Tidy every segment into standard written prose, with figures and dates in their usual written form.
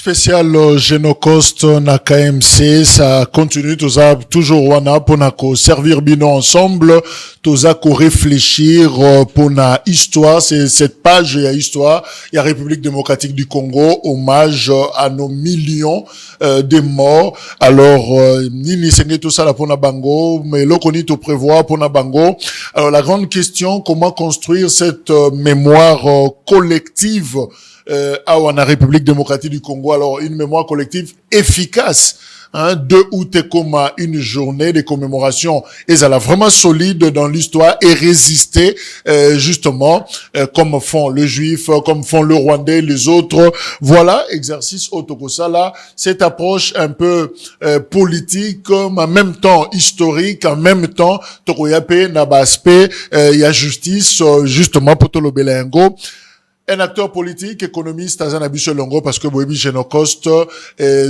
spécial Genocost na KMC, ça continue toujours wana pour na servir bino ensemble, toza ko réfléchir pour na histoire, c'est cette page ya histoire, il y a République démocratique du Congo, hommage à nos millions de morts. Alors nini senge tout ça là pour na bango, mais lokoni to prévoir pour na bango. Alors la grande question, comment construire cette mémoire collective à la République démocratique du Congo, alors une mémoire collective efficace. 2 août est comme une journée de commémoration et elle est vraiment solide dans l'histoire et résister justement comme font les Juifs, comme font le Rwandais, les autres. Voilà, exercice Otokosala, cette approche un peu politique, en même temps historique, en même temps Tokoyape, Nabaspé, il y a justice justement pour tout le Belengo. Un acteur politique, économiste, Azanabiso Longo, parce que Boebi Genocost,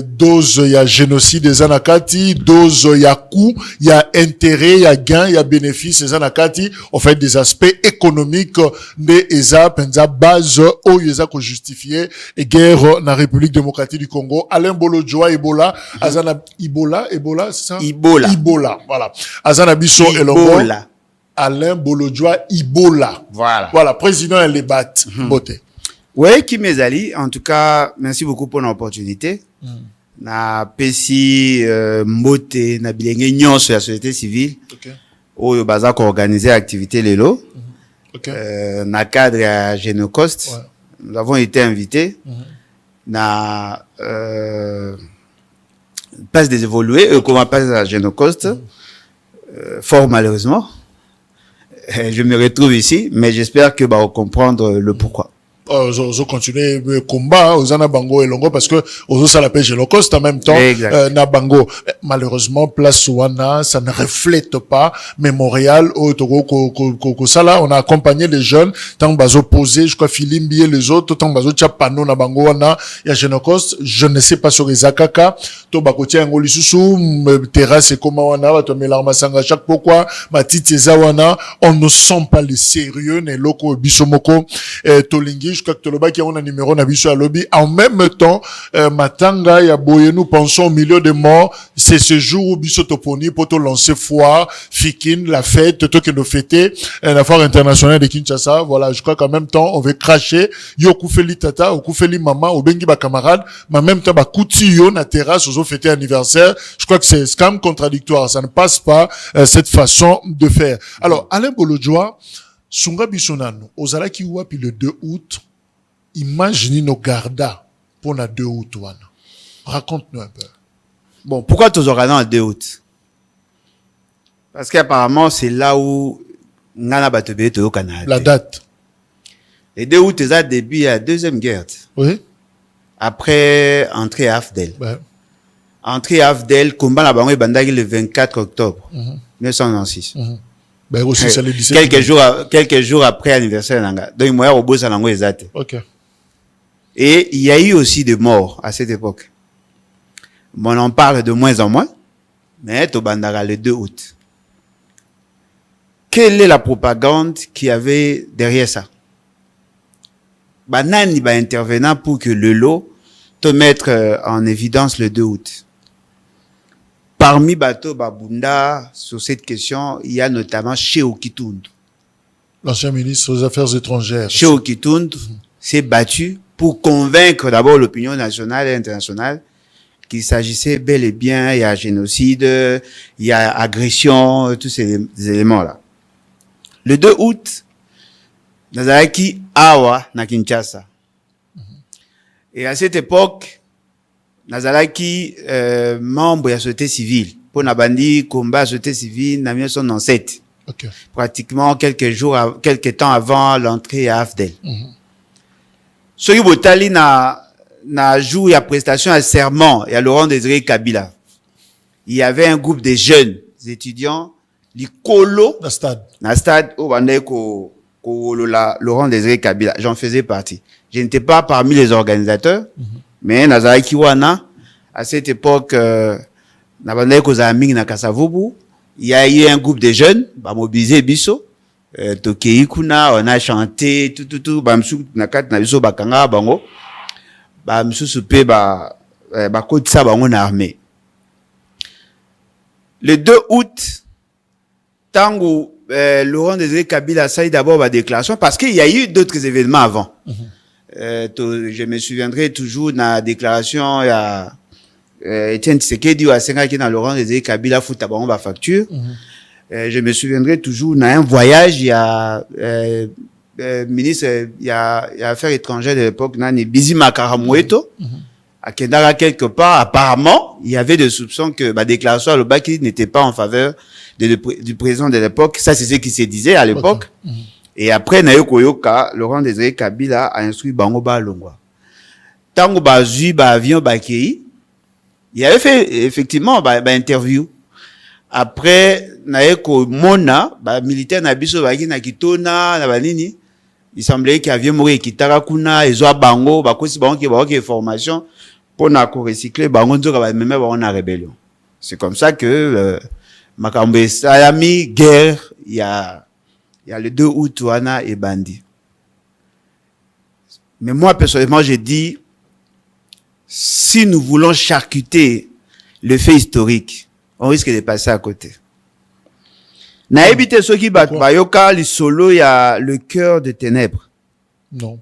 dose, il y a génocide des Anakati, dose, il y a coût, il y a intérêt, il y a gain, il y a bénéfice des Anakati, en fait, des aspects économiques, des ESA, penza, base, où ESA ko justifier, et guerre, na République démocratique du Congo, Alain Bolodjoa, Ebola, Ebola, c'est ça? Ebola, voilà. Azanabiso Longo. Alain Bolodjoa Ibola. Voilà, président et les bat. Beauté. Oui, Kimezali, en tout cas, merci beaucoup pour l'opportunité. Na pesi mbote na bilenge nyonso ya société civile. Oyo baza ko organiser activité lelo. Na cadre à Genocost. Nous avons été invités. Na passe des évolués, comment passe à Genocost. Fort malheureusement. Je me retrouve ici, mais j'espère que va comprendre le pourquoi. Ozo continuer le combat aux Anabango et Longo parce que ozo ça l'appelle Genocost en même temps na Bango. Malheureusement place Wana ça ne reflète pas Mémorial au Togo ko sala on a accompagné les jeunes tant bazo posé je crois Filimbi et les autres tant bazo chapano na Bango wana ya Genocost je ne sais pas sur les akaka to bakotia ngoli susu terrasse comment wana ba to melarma sanga chaque pourquoi matiti zawana on ne sent pas le sérieux ne loko bisomoko tolingi je crois que le bac on a numéro na biso à lobby en même temps matanga ya boye nous pensons au milieu des morts c'est ce jour où biso toponi pour te lancer foire fikin la fête tout que nous fêter la foire internationale de Kinshasa voilà je crois qu'en même temps on veut cracher yo koufeli tata ou koufeli maman ou bengi ba camarade mais en même temps ba kouti yo na terrasse aux fêter anniversaire je crois que c'est quand même contradictoire ça ne passe pas cette façon de faire alors Alain Bolodjoa Sunga Bisonano, Ozalaki Wapi le 2 août, imaginez nos gardas pour le 2 août. Raconte-nous un peu. Bon, pourquoi tu auras dans le 2 août? Parce qu'apparemment, c'est là où Nana Batebe au Canada. La date. Le 2 août, c'est le début de la deuxième guerre. Oui. Après, entrée à Afdel. Ouais. Entrée à Afdel, combat la banque Bandagi le 24 octobre 1996. Ben aussi, c'est le 17. Quelques jours après l'anniversaire Nanga. Donc, moi, au bout, ça n'a pas exact. Ok. Et il y a eu aussi des morts à cette époque. Bon, on en parle de moins en moins. Mais, au Bandara, le 2 août. Quelle est la propagande qui avait derrière ça? Banani va intervenir pour que le lot te mettre en évidence le 2 août. Parmi Bato Babunda, sur cette question, il y a notamment Cheo Kitundu. L'ancien ministre des Affaires étrangères. Cheo Kitundu s'est battu pour convaincre d'abord l'opinion nationale et internationale qu'il s'agissait bel et bien, il y a génocide, il y a agression, tous ces éléments-là. Le 2 août, Nazaraki Awa na Kinshasa. Et à cette époque, Nazalaki membre de la société civile pour Nabandi combat la société civile en 1997. Okay. Pratiquement quelques temps avant l'entrée à Afdel. Ce qui botali na jour ya prestation à serment et à Laurent Désiré Kabila. Il y avait un groupe de jeunes étudiants l'icolo na stade au bandé ko Laurent Désiré Kabila. J'en faisais partie. Je n'étais pas parmi les organisateurs. Mais Nazaraki Wana, à cette époque, Nabandé Kozaming na Kasavubu, il y a eu un groupe de jeunes, mobilisé Bisso, Tokei Kuna, on a chanté, tout, Bamsou, Nakat, Nabiso, Bakanga, Bango. monsieur Soupé, côté ça, on a armé. Le 2 août, tango, Laurent Désiré Kabila a d'abord la déclaration parce qu'il y a eu d'autres événements avant. Je me souviendrai toujours de la déclaration, il y a, Etienne Tshisekedi ou à Senga qui dans Laurent Désiré Kabila fout d'abord la facture. Je me souviendrai toujours dans un voyage, il y a, ministre, il y a affaires étrangères de l'époque, Nani Bizi Makaramoueto, à Kendara quelque part, apparemment, il y avait des soupçons que ma déclaration à l'Obaki n'était pas en faveur du président de l'époque. Ça, c'est ce qui se disait à l'époque. Et après, Nayo Yoka, Laurent Désiré Kabila a instruit Bango Balongwa. Tango Bazui, avion Bakei, il avait fait, effectivement, interview. Après, Nayo Mona, militaire Nabiso Baki Nakitona, Nabanini, il semblait qu'il y avait mourir Kitarakuna, Ezoa Bango, Bakosi Bango qui formation, pour recycler Bango Nzoka, même en rébellion. C'est comme ça que, Makambe Sayami, guerre, il y a le 2 août, Touana et Bandi. Mais moi, personnellement, j'ai dit, si nous voulons charcuter le fait historique, on risque de passer à côté. Na évité ceux qui battent Bayoka, le solo, il y a le cœur des ténèbres. Non.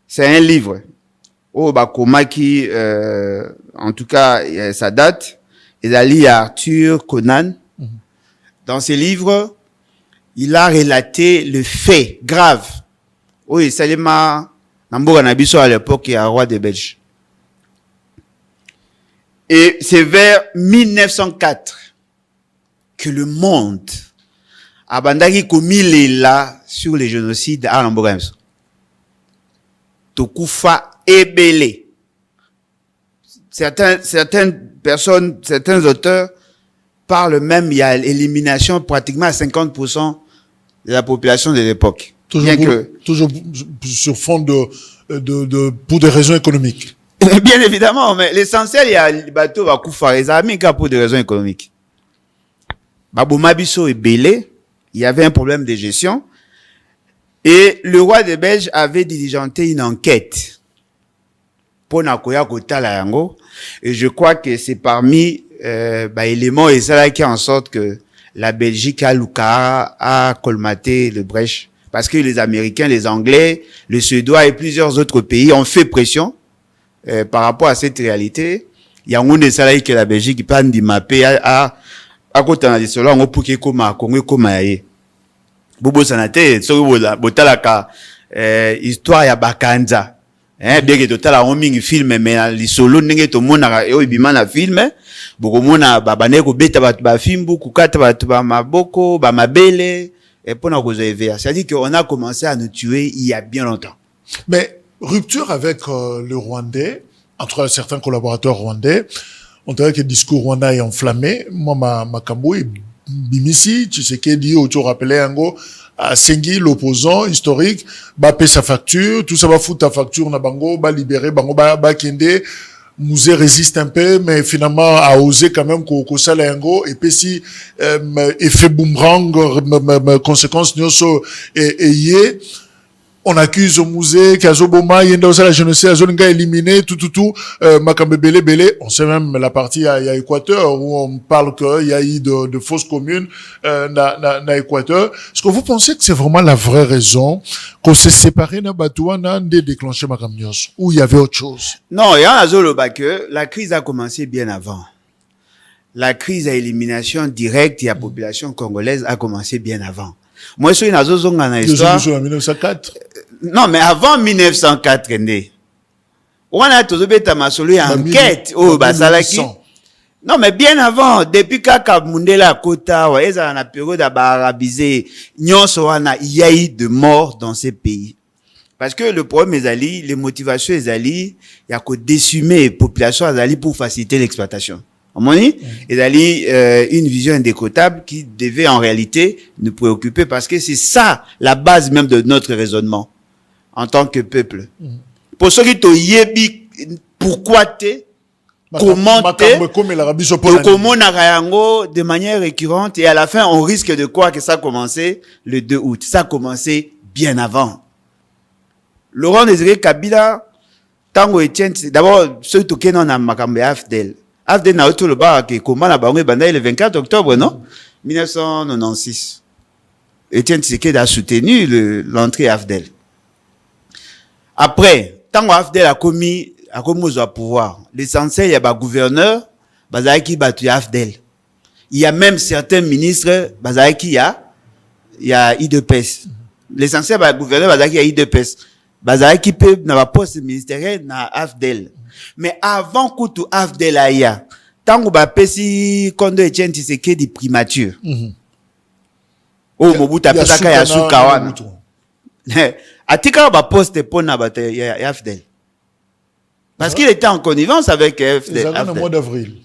C'est un livre. Oh, Komaki, en tout cas, ça date. Il a lu Arthur Conan. Dans ses livres, il a relaté le fait grave. Oui, Salima Namboura Nabiso à l'époque, il y a un roi des Belges. Et c'est vers 1904 que le monde a bandaki commis les là sur les génocides à Namboura. Tokufa Ebele. Certaines personnes, certains auteurs parlent même, il y a l'élimination pratiquement à 50% de la population de l'époque. Toujours sur fond pour des raisons économiques. Bien évidemment, mais l'essentiel, il y a le bateau va Koufa, les amis, pour des raisons économiques. Mabiso et Belé, il y avait un problème de gestion. Et le roi des Belges avait diligenté une enquête pour Nakoya Kotala Yango. Et je crois que c'est parmi éléments et ça qui en sorte que la Belgique a colmaté le brèche. Parce que les Américains, les Anglais, les Suédois et plusieurs autres pays ont fait pression par rapport à cette réalité. Il y a un des salariés que la Belgique peut en mapper à côté de cela, on peut que comme Congo comme aye. Bobo sanate, so botalaka histoire ya Bakanza. Bien que total a homing film mais li solo ndenge to mona e bima na film boko mona babane ko beta batu ba fimbu kukata batu ba maboko ba mabele et pour na kozoevea. C'est-à-dire qu'on a commencé à nous tuer il y a bien longtemps. Mais rupture avec le Rwandais, entre certains collaborateurs rwandais, on dirait que le discours rwandais est enflammé. Moi, ma Kambo est Bimisi, tu sais qu'il dit, tu rappelais Ango, à Sengi, l'opposant historique, payer sa facture, tout ça va foutre ta facture, na bango, libérer, bango, kende, Mouzé résiste un peu, mais finalement a osé quand même qu'on sale Ango, et puis si, effet boomerang, conséquence, nyoso, et on accuse Mouzé, Kazoboma, Yenda la génocide, Azolinga éliminé, tout, Makambe Belé, on sait même la partie il y a Équateur, où on parle qu'il y a eu de fausses communes, na Équateur. Est-ce que vous pensez que c'est vraiment la vraie raison qu'on s'est séparé na Batouana, de déclencher Makamnios, ou il y avait autre chose? Non, il y a un zoloba que la crise a commencé bien avant. La crise à élimination directe et à population congolaise a commencé bien avant. Moi, je suis dans une histoire. En 1904. Non, mais avant 1904, on a toujours été à Masolo enquête. Oh, Basalaki. Non, mais bien avant, depuis Kaka Mundela Kota, ouais, ils ont la période arabisée. Il y a eu de morts dans ces pays. Parce que le problème est ali, les motivations est ali, il y a que décimer les populations ali pour faciliter l'exploitation. Et d'aller une vision indécrottable qui devait en réalité nous préoccuper parce que c'est ça la base même de notre raisonnement en tant que peuple. Pour ceux qui t'ont yébi, pourquoi t'es, comment t'es, comment n'agayango de manière récurrente et à la fin on risque de quoi que ça a commencé le 2 août. Ça a commencé bien avant. Laurent Désiré Kabila tango Etienne d'abord ceux qui non na makambe AFDEL na autour le bar qui comment la banque bandai le 24 octobre non 1996 Etienne Tshisekedi a soutenu l'entrée AFDEL. Après tango AFDEL a commis au pouvoir l'essentiel il y a gouverneur bazaki batu AFDEL. Il y a même certains ministres bazaki il y a IDPS. L'essentiel ba gouverneur bazaki il y a IDPS. Bazaki peut na ba poste ministériel na AFDEL. Mais avant que tout AFDEL aya, tango ba pesi kondo Etienne Tshisekedi primature. Oh Mobutu apesaka ya suka wana. Atika ba poste pona ba ya AFDEL. Parce qu'il était en connivence avec AFDEL. Au mois d'avril.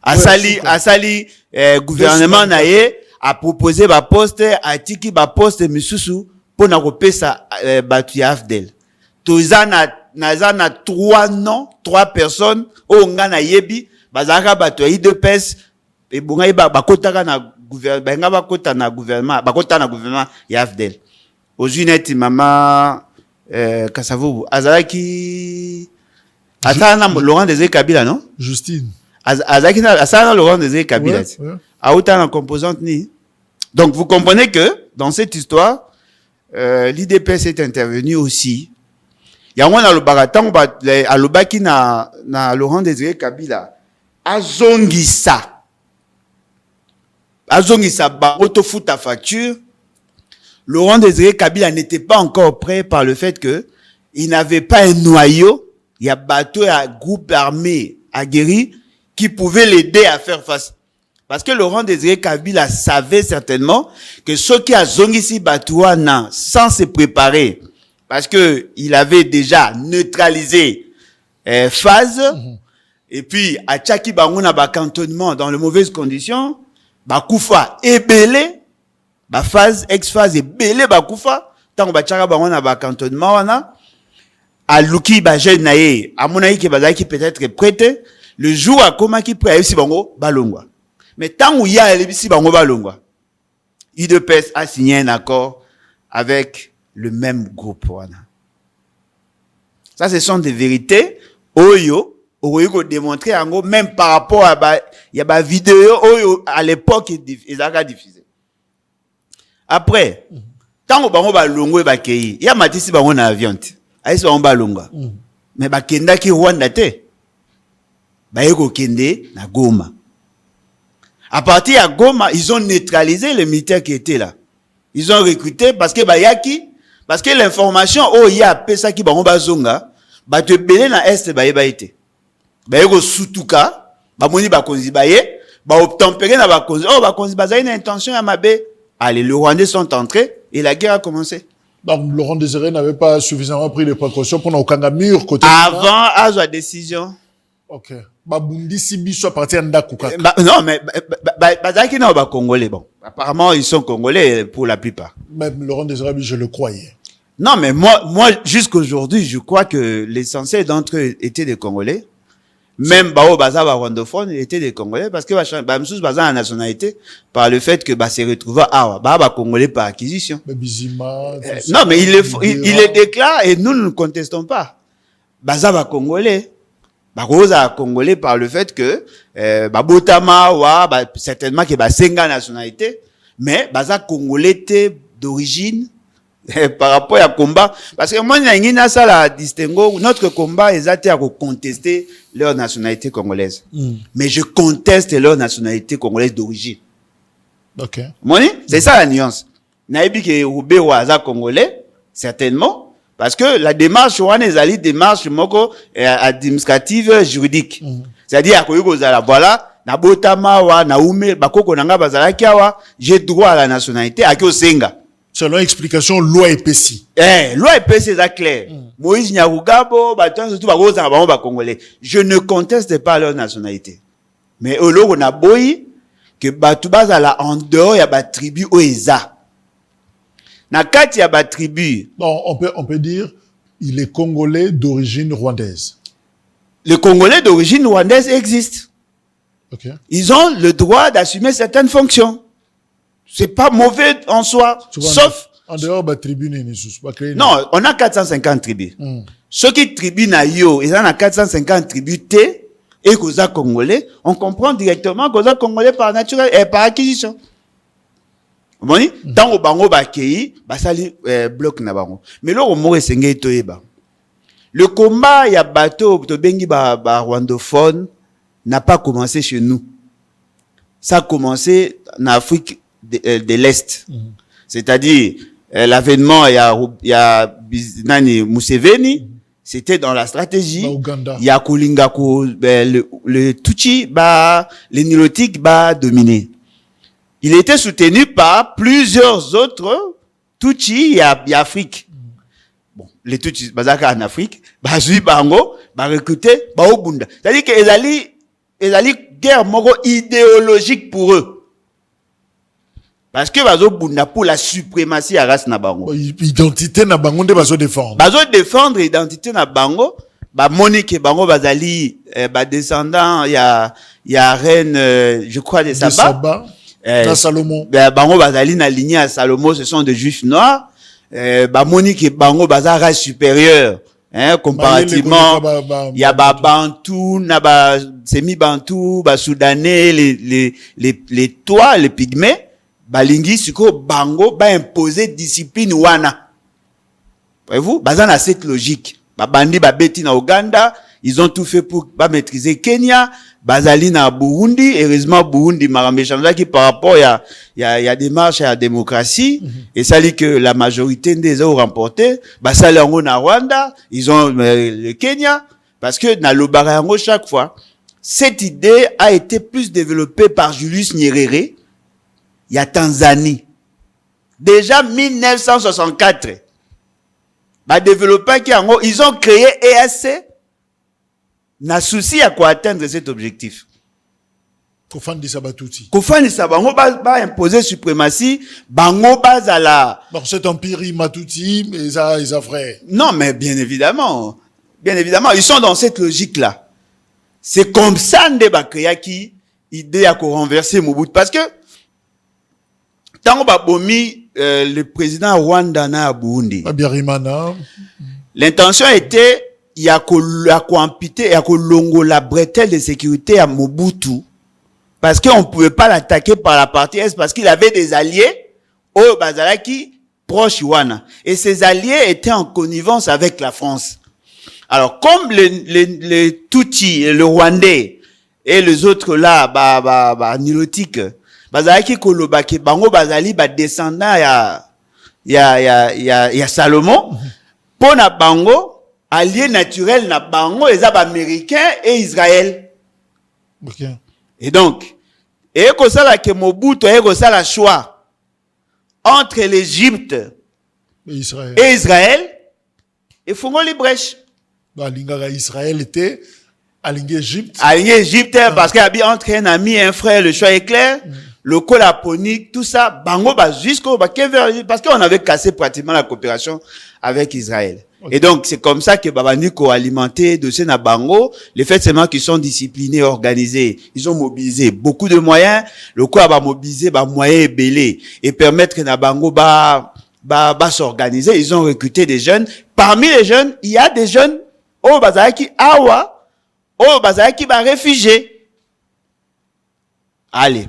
Asali gouvernement naye a proposé ba poste atiki ba poste misusu pour na kopesa batu ya AFDEL. Tozana na 3 noms, 3 personnes o ngana yebi bazaka batu ya IDPS e bunga ba kotaka na gouvernement benga ba kota na gouvernement ba kota na gouvernement ya AFDEL. Ojuneti mama Kasavubu azalaki atana Laurent Désiré Kabila non? Justine. Azalaki asana Laurent Désiré Kabila. Autant en composante ni. Donc vous comprenez que dans cette histoire l'IDPS est intervenu aussi. Il y a un alobaraton alobaki na Laurent Désiré Kabila azongisa ba autofuta facture. Laurent Désiré Kabila n'était pas encore prêt par le fait que il n'avait pas un noyau, il y a bateau un groupe armé aguerri qui pouvait l'aider à faire face. Parce que Laurent Désiré Kabila savait certainement que ceux qui a zongisi Batouana sans se préparer, parce que il avait déjà neutralisé phase, et puis à Tchaki Bangouna ba cantonnement dans de mauvaises conditions, ba Koufa est belé, ba phase ex-phase est belé ba Koufa, tant que ba Tchaka Bangouna ba cantonnement wana, à Luki ba jeune naé, à Monaï qui bazaki peut-être prêté, le jour à Koma qui prêt si bango balongwa. Mais tant où il y a si bango balongwa, IDPS a signé un accord avec le même groupe wana. Ça ce sont des vérités oyo démontrer en gros même par rapport à il y a ba vidéo oyo à l'époque ils a diffusé. Après tant bango balongwe ba kei, il y a matisi bango na avion. Aïs bango balongwa. Mais ba kenda ki Rwanda te. Baeko kende na Goma. À partir de Goma, ils ont neutralisé les militaires qui étaient là. Ils ont recruté parce que parce que l'information oh il y a pesa ki bango bazonga, ba te belé na est ba été. Baeko sutuka, ba moni ba konzi baye, ba obtempérer na ba konzi. Oh ba konzi bazai une intention à mabe. Allez, les Rwandais sont entrés et la guerre a commencé. Donc Laurent Désiré n'avait pas suffisamment pris les précautions pour n'aucun mur côté. Avant à la décision. OK. Babundisi biso à partir d'Akuka. Non, mais bazaki na ba Congolais bon. Apparemment ils sont Congolais pour la plupart. Même Laurent Désiré, je le croyais. Non, mais moi jusqu'aujourd'hui, je crois que l'essentiel d'entre eux étaient des Congolais. Même bao baza ba rwandophone étaient des Congolais parce que ba msous baza la nationalité par le fait que ba se retrouva ba Congolais par acquisition. Bizima. Non, mais il les déclare et nous ne contestons pas. Baza ba Congolais. Baroza Congolais par le fait que Botama wa certainement que senga nationalité mais baza Congolais d'origine par rapport à combat parce que moi n'ingina ça la distinguo notre combat est à contester leur nationalité congolaise mais je conteste leur nationalité congolaise d'origine. OK. Moni c'est ça la nuance. Naibi que Oubé waza Congolais certainement. Parce que la démarche wana ezali démarche moko administrative juridique. C'est-à-dire voilà na botama wa na ume bakoko nanga bazalaki awa j'ai droit à la nationalité aki osenga. Selon explication loi epesi. Loi epesi c'est clair. Moïse Nyarugabo baton surtout bakoza bango ba congolais. Je ne conteste pas leur nationalité. Mais oloko na boyi que batu bazala en dehors ya ba tribu oeza. Na kati ya ba tribu. Non, on peut dire il est congolais d'origine rwandaise. Les Congolais d'origine rwandaise existent. Okay. Ils ont le droit d'assumer certaines fonctions. C'est pas mauvais en soi, sauf en dehors de la tribu. Non, on a 450 tribus. Ceux qui tribu na yo, ils ont 450 tribus T, et causa congolais, on comprend directement causa congolais par naturel et par acquisition. Bon, tant au bango bakei, basali bloc na bango. Mais là au mot esengé toyeba. Le combat ya bateau to bengi ba rwandophone n'a pas commencé chez nous. Ça a commencé en Afrique de l'Est. C'est-à-dire l'avènement il y a Nani Museveni, c'était dans la stratégie. Il y a Kulinga le Tutsi les Nilotiques dominer. Il était soutenu par plusieurs autres Tutsi il y a Afrique. Bon, les Tutsis bazaka en Afrique, bazui bango, recruter Obunda. C'est-à-dire que ezali guerre moko idéologique pour eux. Parce que bazo bunda pour la suprématie à race na bango. Identité na bango nde bazo défendre. Bazo défendre identité na bango, monique bango bazali descendant il y a reine je crois de Saba. Na Salomon. Bango bazali na lignée à Salomon, ce sont des juifs noirs. Monique bango baza race supérieure. Comparativement, il y a Bantou, semi-Bantou, Soudanais, les Tois, les Pygmées, Balingi, Suko, Bango, imposer discipline wana. Voyez-vous? Bazan a cette logique. Bandi, Beti na Ouganda, ils ont tout fait pour maîtriser Kenya, Bazali na Burundi, heureusement Burundi m'a qui par rapport il y a des marches à la démocratie et ça dit que la majorité des ont remporté, Basali en na Rwanda, ils ont le Kenya parce que na Lobarango chaque fois cette idée a été plus développée par Julius Nyerere, il y a Tanzanie. Déjà 1964. Développeurs qui ils ont créé EAC n'a souci à quoi atteindre cet objectif. Kofandisa batuti. Kofandisa bango ba imposer suprématie, bango bazala. Bon, cet empire matuti, mais ils a vrai. Non, mais bien évidemment, ils sont dans cette logique-là. C'est comme ça nde bakaya qui idée à renverser Mobutu parce que tant ba bomi le président Rwanda na Burundi. Abiyarimana. L'intention était il y a amputer, il y a longo la bretelle de sécurité à Mobutu parce qu'on pouvait pas l'attaquer par la partie est parce qu'il avait des alliés au Bazalaki proche Wana et ces alliés étaient en connivence avec la France. Alors comme les Tutsis, le Rwandais et les autres là nilotiques Bazalaki kolobaki bango bazali descendant ya Salomon pona bango allié naturel na bango les américains et Israël. Okay. Et donc et que ça là que Mobutu et que ça la choix entre l'Égypte et Israël et fongo les brèches. Linga Israël était aligné Égypte. Aligné Égypte parce qu'il y a entre un ami et un frère le choix est clair. Le colaponique, tout ça, bango jusqu'au parce qu'on avait cassé pratiquement la coopération avec Israël. Okay. Et donc, c'est comme ça que Babaniko a alimenté de ces Bango, le fait seulement qu'ils sont disciplinés, organisés. Ils ont mobilisé beaucoup de moyens. Le quoi va mobiliser, moyens belés et permettre que Nabango s'organiser. Ils ont recruté des jeunes. Parmi les jeunes, il y a des jeunes, Bazaki Awa, Bazaki réfugiés. Allez,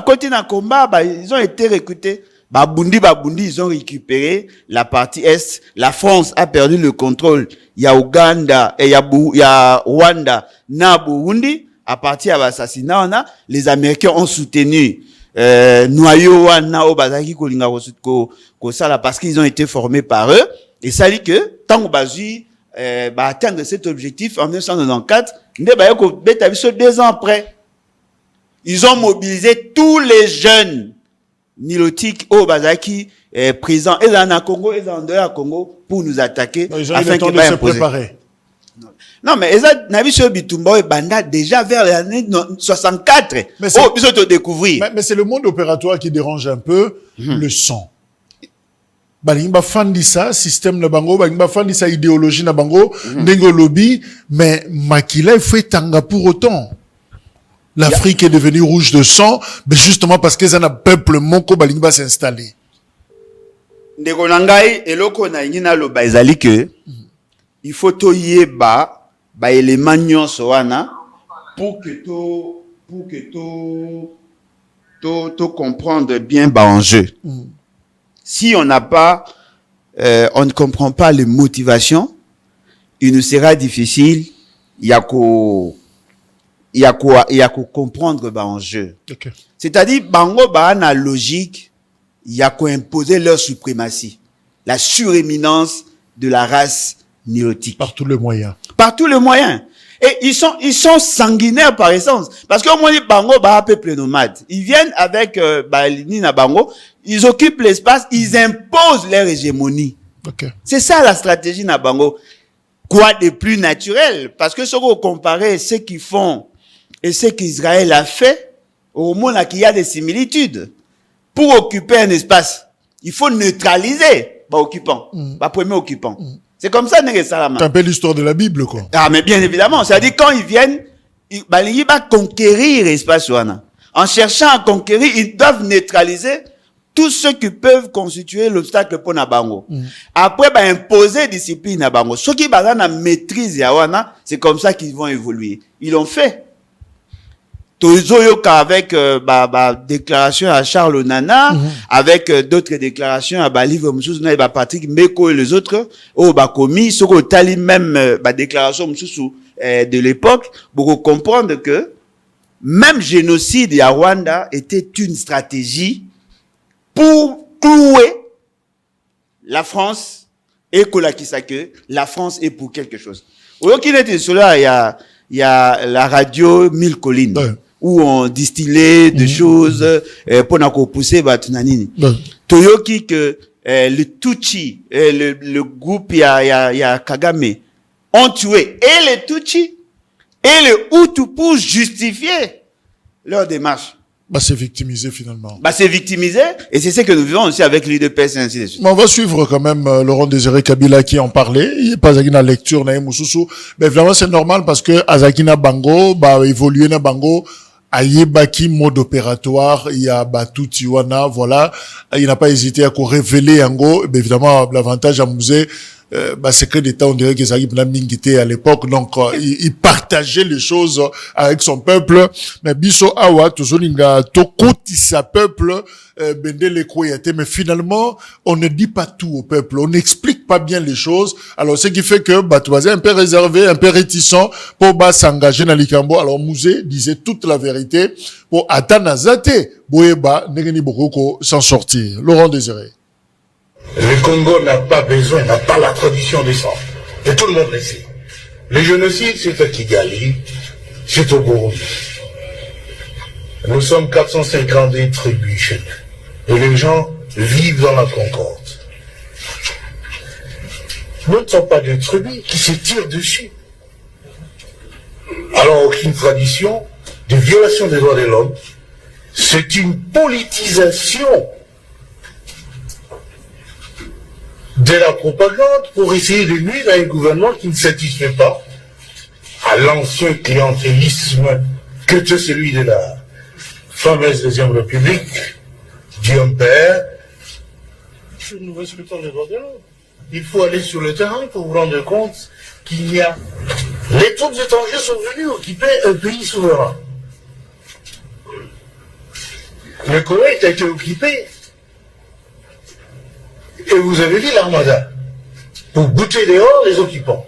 côté dans combat, ils ont été recrutés. Babundi, ils ont récupéré la partie est. La France a perdu le contrôle. Il y a Ouganda et il y a Rwanda, na Burundi. À partir de l'assassinat, les Américains ont soutenu noyau wana Obazaki Kolinga Kosala parce qu'ils ont été formés par eux. Et ça dit que tant que atteindre cet objectif en 1994, ne 2 ans après. Ils ont mobilisé tous les jeunes nilotiques au Bazaki présents et dans le Congo et dans le Congo pour nous attaquer afin qu'ils se préparer. Non mais Eza Nabiso Bitumba et Banda déjà vers l'année 64. Mais c'est le monde opératoire qui dérange un peu le son. Balimba fandisa système na bango, balimba fandisa idéologie na bango, ndenge lobby, mais Makila fait tanga pour autant. L'Afrique est devenue rouge de sang, mais justement parce qu'ils ont un peuple moko balingi va s'installer. Ndeko nangai eloko na ingina lo baizali que il faut to yeba ba élément nyonso wana pour que to comprendre bien ba enjeu. Si on n'a pas on ne comprend pas les motivations, il nous sera difficile ya ko comprendre ba enjeu. Okay. C'est-à-dire bango ba na logique ya ko imposer leur suprématie, la suréminence de la race nilotique. Par tous les moyens. Par tous les moyens. Et ils sont sanguinaires par essence. Parce que moi, les Bango, peuple nomade. Ils viennent avec, Nina Bango. Ils occupent l'espace. Ils imposent leur hégémonie. Okay. C'est ça la stratégie na Bango. Quoi de plus naturel? Parce que si vous comparez ce qu'ils font et ce qu'Israël a fait, au moins, qu'il y a des similitudes. Pour occuper un espace, il faut neutraliser, occupant, premier occupant. C'est comme ça, Nere Salama. C'est un peu l'histoire de la Bible, quoi. Ah, mais bien évidemment. C'est-à-dire, quand ils viennent, ils vont conquérir l'espace ouana. En cherchant à conquérir, ils doivent neutraliser tous ceux qui peuvent constituer l'obstacle pour Nabango. Après, imposer discipline à Bango. Ceux qui ont la maîtrise à ouana, c'est comme ça qu'ils vont évoluer. Ils l'ont fait. Avec déclaration à Charles Nana, avec d'autres déclarations à livre Patrick Meko et les autres, commis, ce tali même déclaration de l'époque, pour comprendre que même génocide à Rwanda était une stratégie pour clouer la France et que la France est pour quelque chose. Au qu'il était cela, il y a la radio Mille Collines. Ouais. Où on distillait des choses pour nous pousser batunanini. Toyoki que le Tutsi le groupe il y a Kagame ont tué et les Tutsi et les Hutus pour justifier leur démarche. C'est victimisé finalement. C'est victimisé et c'est ce que nous vivons aussi avec l'UDPS et ainsi de suite. Mais on va suivre quand même Laurent Désiré Kabila qui en parlait. Il n'est pas à lecture na Moussoussou. Mais vraiment c'est normal parce que Azakina Bango évoluer na Bango. Ayebaki mode opératoire, il y a Tiwana, voilà. Il n'a pas hésité à révéler Yango. Évidemment, l'avantage à Musée, secret d'État, on dirait que ça a mingité à l'époque. Donc, il partageait les choses avec son peuple. Mais Biso Awa, toujours Tokoti sa peuple, Bendele Koyate. Mais finalement, on ne dit pas tout au peuple. On n'explique pas bien les choses. Alors, ce qui fait que, Batouazé un peu réservé, un peu réticent pour s'engager dans l'Ikambo. Alors, Musée disait toute la vérité pour Atanazate, Boeba, Negeni Bokoko s'en sortir. Laurent Désiré. Le Congo n'a pas la tradition des sang. Et tout le monde le sait. Le génocide, c'est à Kigali, c'est au Burundi. Nous sommes 450 tribus chez nous. Et les gens vivent dans la concorde. Nous ne sommes pas des tribus qui se tirent dessus. Alors, aucune tradition de violation des droits de l'homme. C'est une politisation de la propagande pour essayer de nuire à un gouvernement qui ne satisfait pas à l'ancien clientélisme que était celui de la fameuse Deuxième République, Guillaume Père. Nous respectons les droits de l'homme. Il faut aller sur le terrain pour vous rendre compte qu'il y a... Les troupes étrangères sont venues occuper un pays souverain. Le Koweït a été occupé. Et vous avez vu l'armada pour bouter dehors les occupants.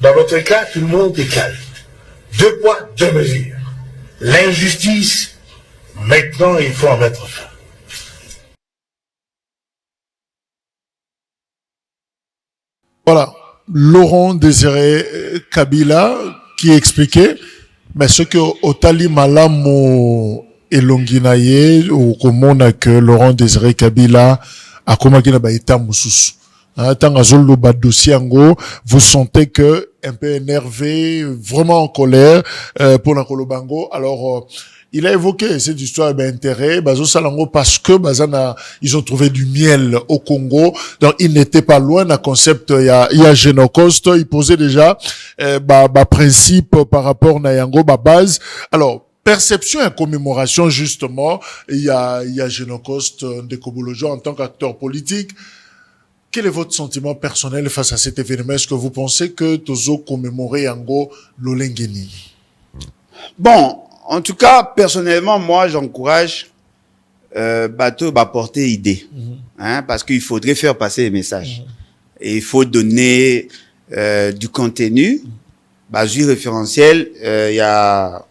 Dans votre cas, tout le monde est calme. 2 poids, 2 mesures. L'injustice, maintenant, il faut en mettre fin. Voilà. Laurent Désiré Kabila qui expliquait, mais ce que Otali Malamo et Longinaye, ou comment que Laurent Désiré Kabila a commencé à baïta Moussous. Tant azolo ba dossier ango, vous sentez que un peu énervé, vraiment en colère pour la Kolobango. Alors il a évoqué cette histoire d'intérêt, bazo salango parce que bazana ils ont trouvé du miel au Congo. Donc il n'était pas loin d'un concept il y a Génocoste, il posait déjà principe par rapport à yango base. Alors perception et commémoration, justement, il y a Génocoste Ndekobolojo en tant qu'acteur politique. Quel est votre sentiment personnel face à cet événement? Est-ce que vous pensez que Tozo commémorer Yango Lolengeni? Bon, en tout cas, personnellement, moi, j'encourage Bateau à porter idée. Hein, parce qu'il faudrait faire passer les messages. Et il faut donner du contenu. Du référentiel, il y a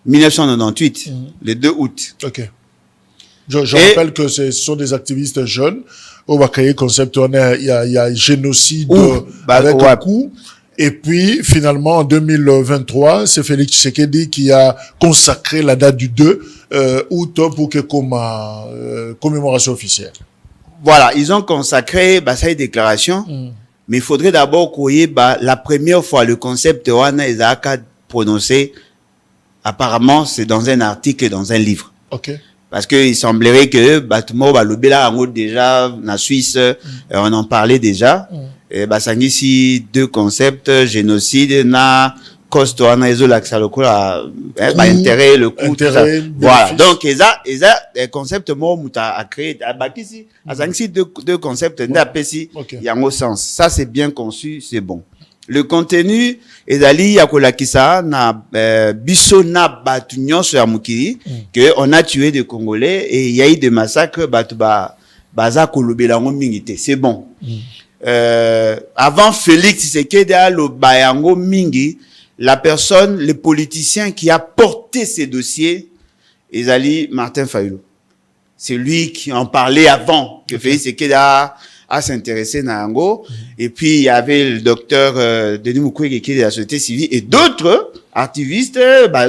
1998, le 2 août. Ok. Je rappelle que ce sont des activistes jeunes. Au Bakaye concept, il y a génocide avec un coup. Et puis, finalement, en 2023, c'est Félix Tshisekedi qui a consacré la date du 2 août pour que comme commémoration officielle. Voilà, ils ont consacré ça une déclaration, mais il faudrait d'abord qu'il y ait la première fois le concept Wana Isaac prononcé. Apparemment, c'est dans un article et dans un livre. Ok. Parce que il semblerait que Batmo Balobela en déjà en Suisse, on en parlait déjà. Et ça ici deux concepts, génocide na cost wana isola xalokula intérêt le coût tout ça. Voilà. Donc ils concept mo muta a créé bakisi azangisi deux concepts ndapesi yango sens. Ça c'est bien conçu, c'est bon. Le contenu ezali ya kolakisa na biso na batu nyonso ya mukili que on a tué des Congolais et il y a eu des massacres batu baza kolobela ngo mingité. C'est bon. Avant Félix Tshisekedi lo bayango mingi, la personne, le politicien qui a porté ces dossiers, ezali Martin Fayulu. C'est lui qui en parlait avant que Félix Tshisekedi à s'intéresser à Ango. Et puis, il y avait le docteur Denis Mukwege qui est de la société civile et d'autres activistes,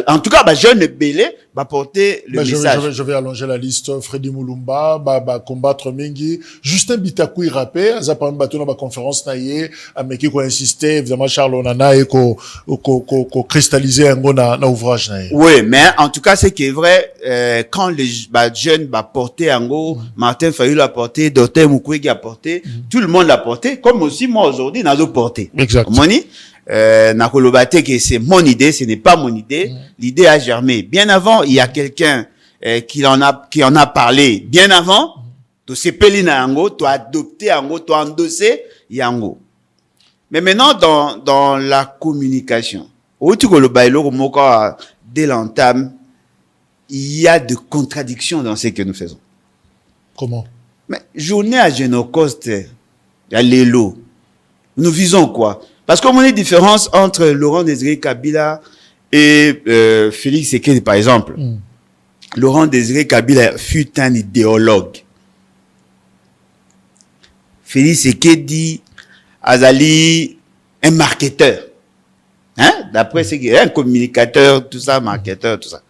en tout cas, jeunes belés, porter le message. Je vais allonger la liste. Freddy Mulumba, combattre Mingi. Justin Bitakoui rappé, Azapam Bato na conférence naïe, Ameki ko insister, évidemment, Charles Onana et ko cristalliser Ango na ouvrage naïe. Oui, mais en tout cas, c'est qui est vrai, quand les jeunes porter Ango, Martin Fayulu a porté, docteur Mukwege a porté, tout le monde l'a porté, comme aussi moi aujourd'hui, n'a porté. Exact. Nakolobate que c'est mon idée, ce n'est pas mon idée. L'idée a germé. Bien avant, il y a quelqu'un qui en a parlé. Bien avant, tu sepeli na yango, tu adopté yango, tu endossé yango. Mais maintenant, dans la communication, dès l'entame, il y a de contradictions dans ce que nous faisons. Comment? Mais journée à Génocoste, il y a l'élo. Nous visons quoi? Parce qu'on a une différence entre Laurent Désiré Kabila et Félix Tshisekedi, par exemple. Laurent Désiré Kabila fut un idéologue. Félix Tshisekedi azali un marketeur. Hein? D'après ce qu'il est, un communicateur, tout ça, marketeur, tout ça.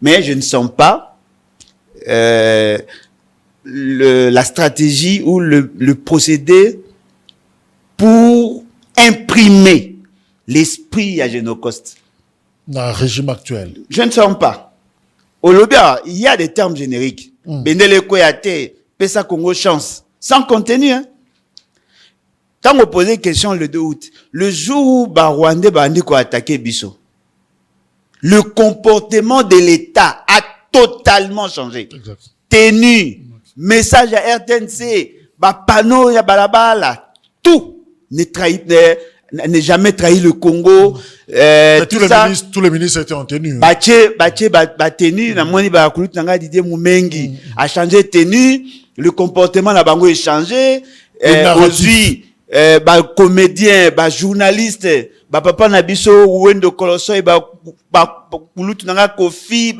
Mais je ne sens pas la stratégie ou le procédé pour imprimer l'esprit à Génocoste. Dans le régime actuel. Je ne sens pas. Au Lobia, il y a des termes génériques. Bendele Koyate, Pesa Congo chance. Sans contenu, hein. Quand on posait question le 2 août, le jour où Rwandais Bandi a attaqué Bisso, le comportement de l'État a totalement changé. Exact. Tenue, message à RTNC, panneau ya balabala, tout. N'est jamais trahi le Congo. Tous les ministres étaient en tenue. Tenue, na moni bakulu tanga Didier Mumengi a changé tenue, le comportement na bango est changé. Aujourd'hui, comédien, journaliste, papa na biso Wendo Koloso bakulu tanga Kofi,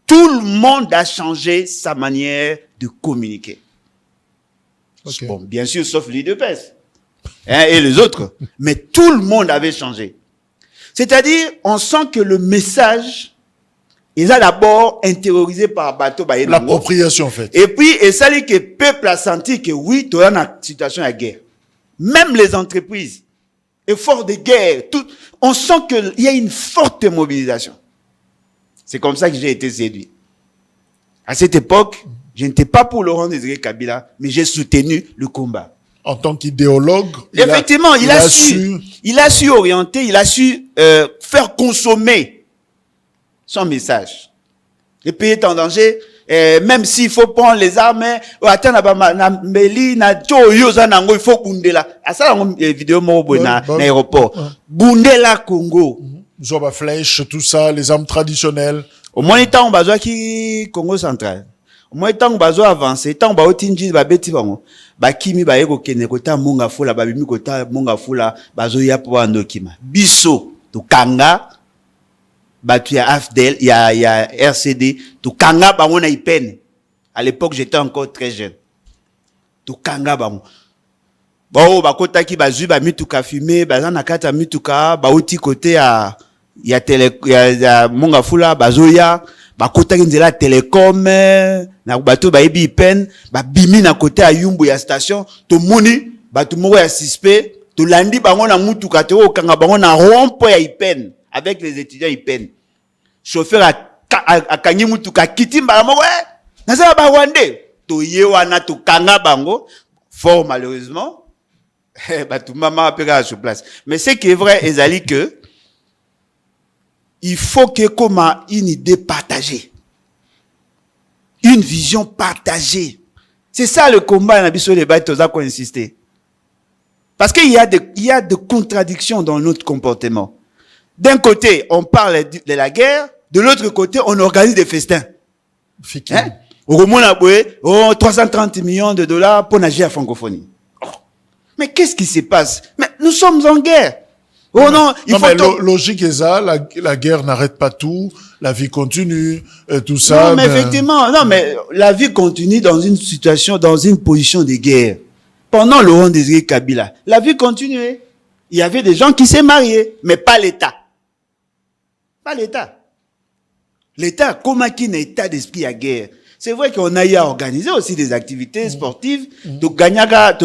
tout le monde a changé sa manière de communiquer. Okay. Bon, bien sûr, sauf l'UDPS. Et les autres. Mais tout le monde avait changé. C'est-à-dire, on sent que le message, il a d'abord intériorisé par Bato Bayelongo. L'appropriation, en fait. Et puis, et ça dit que le peuple a senti que oui, tu as une situation de guerre. Même les entreprises, efforts de guerre, tout, on sent qu'il y a une forte mobilisation. C'est comme ça que j'ai été séduit. À cette époque, je n'étais pas pour Laurent Désiré Kabila, mais j'ai soutenu le combat. En tant qu'idéologue, effectivement, il a su orienter, il a su faire consommer son message. Le pays est en danger. Même s'il faut prendre les armes, il faut bundela. À ça, vidéo na aéroport. Bundela Congo. Zoba flèche, tout ça, les armes traditionnelles. Au moins, il on besoin qui Congo central. Au moins, on besoin avancer. Tant ba otinji ba beti bango. Ba kimi ba eko kene kota munga fula ba bimi kota munga fula bazo ya po andokima. Biso to kanga batu ya AFDEL, il y a RCD, tout kanga bango na ipene. À l'époque, j'étais encore très jeune. Tout kanga bango. Bon, bakota ki bazu ba mituka fumé, bazan na kata mituka, ba uti côté ya monga fula bazoya, bakota ki nzela télécom, na bato ba ebi ipene, ba bimi na côté ya yumbu ya station, to moni, batu moko ya suspect, to landi bango na mutuka te o kanga bango na rond-point ya ipene. Avec les étudiants, ils peinent. Chauffeur a kangi mutuka kitimba la moko naza ba wande to yewana to kanga bango fort malheureusement ba tout maman apeka sur place. Mais ce qui est vrai ezali que il faut que comme une idée partagée, une vision partagée. C'est ça le combat na biso les bateaux za ko insister. Parce qu'il y a des contradictions dans notre comportement. D'un côté, on parle de la guerre, de l'autre côté, on organise des festins. Hein? Au Roman Aboué, 330 millions de dollars pour nager à francophonie. Oh. Mais qu'est-ce qui se passe? Mais nous sommes en guerre. Oh non, il faut... Mais logique est ça, la guerre n'arrête pas tout, la vie continue, tout ça. Non, mais effectivement, non, mais la vie continue dans une situation, dans une position de guerre. Pendant Laurent Désiré Kabila, la vie continuait. Il y avait des gens qui s'est mariés, mais pas l'État. Pas l'État. L'État, comment qu'il y a un état d'esprit à guerre? C'est vrai qu'on a eu à organiser aussi des activités sportives. Donc, Gagnaga,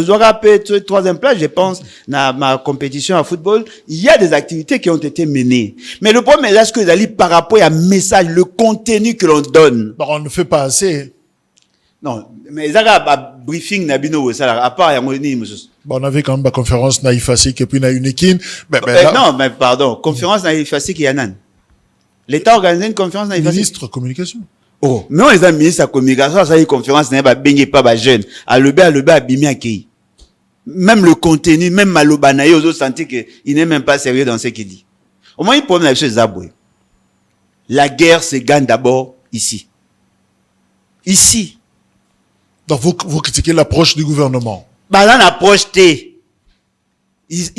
troisième place, je pense, dans ma compétition à football, il y a des activités qui ont été menées. Mais le problème est là, ce que vous allez par rapport à un message, le contenu que l'on donne. On ne fait pas assez. Non, mais il y a un briefing, à part, il y a on avait quand même la conférence Naïfasik et puis Naïunekin. Non, mais pardon, conférence Naïfasik et Yanan. L'État organise une conférence dans ministre communication. Oh, mais on est un ministre de communication, ça y est conférence n'est pas bengue pas jeune. À le bimi accueilli. Même le contenu, même Malobana, ils ont senti que il n'est même pas sérieux dans ce qu'il dit. Au moins il peut même chose Zaboué. La guerre se gagne d'abord ici. Ici. Donc vous critiquez l'approche du gouvernement. Bah là l'approche T. Il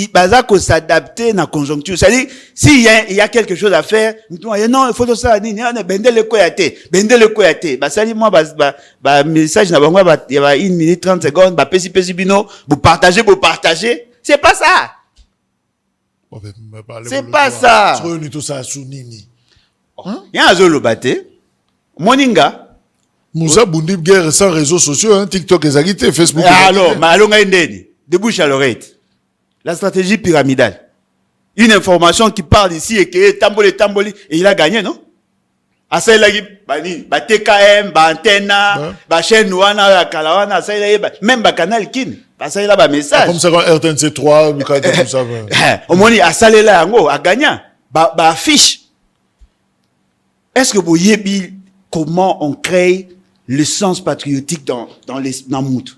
faut s'adapter dans la conjoncture. C'est-à-dire, s'il y a quelque chose à faire, non, il faut tout ça, bende le koyate. Bah, ça dit, moi, message, il y a 1 minute 30 secondes, pesi bino, vous partagez. C'est pas ça. C'est pas ça. Il y a un zolo bate. Moninga. Moussa Boundib guerre sans réseaux sociaux, hein, TikTok et agité, Facebook. Alors, de bouche à l'oreille. La stratégie pyramidale. Une information qui parle ici et qui est tamboli, et il a gagné, non? À ça, il a dit, TKM, Antena, chaîne Nouana, Kalawana, ça, il a même Canal Kin. Ça, il a un message. Comme ça, quand RTNC3, tout ça. Au moins, à ça, il a gagné. Affiche. Est-ce que vous voyez comment on crée le sens patriotique dans Mout?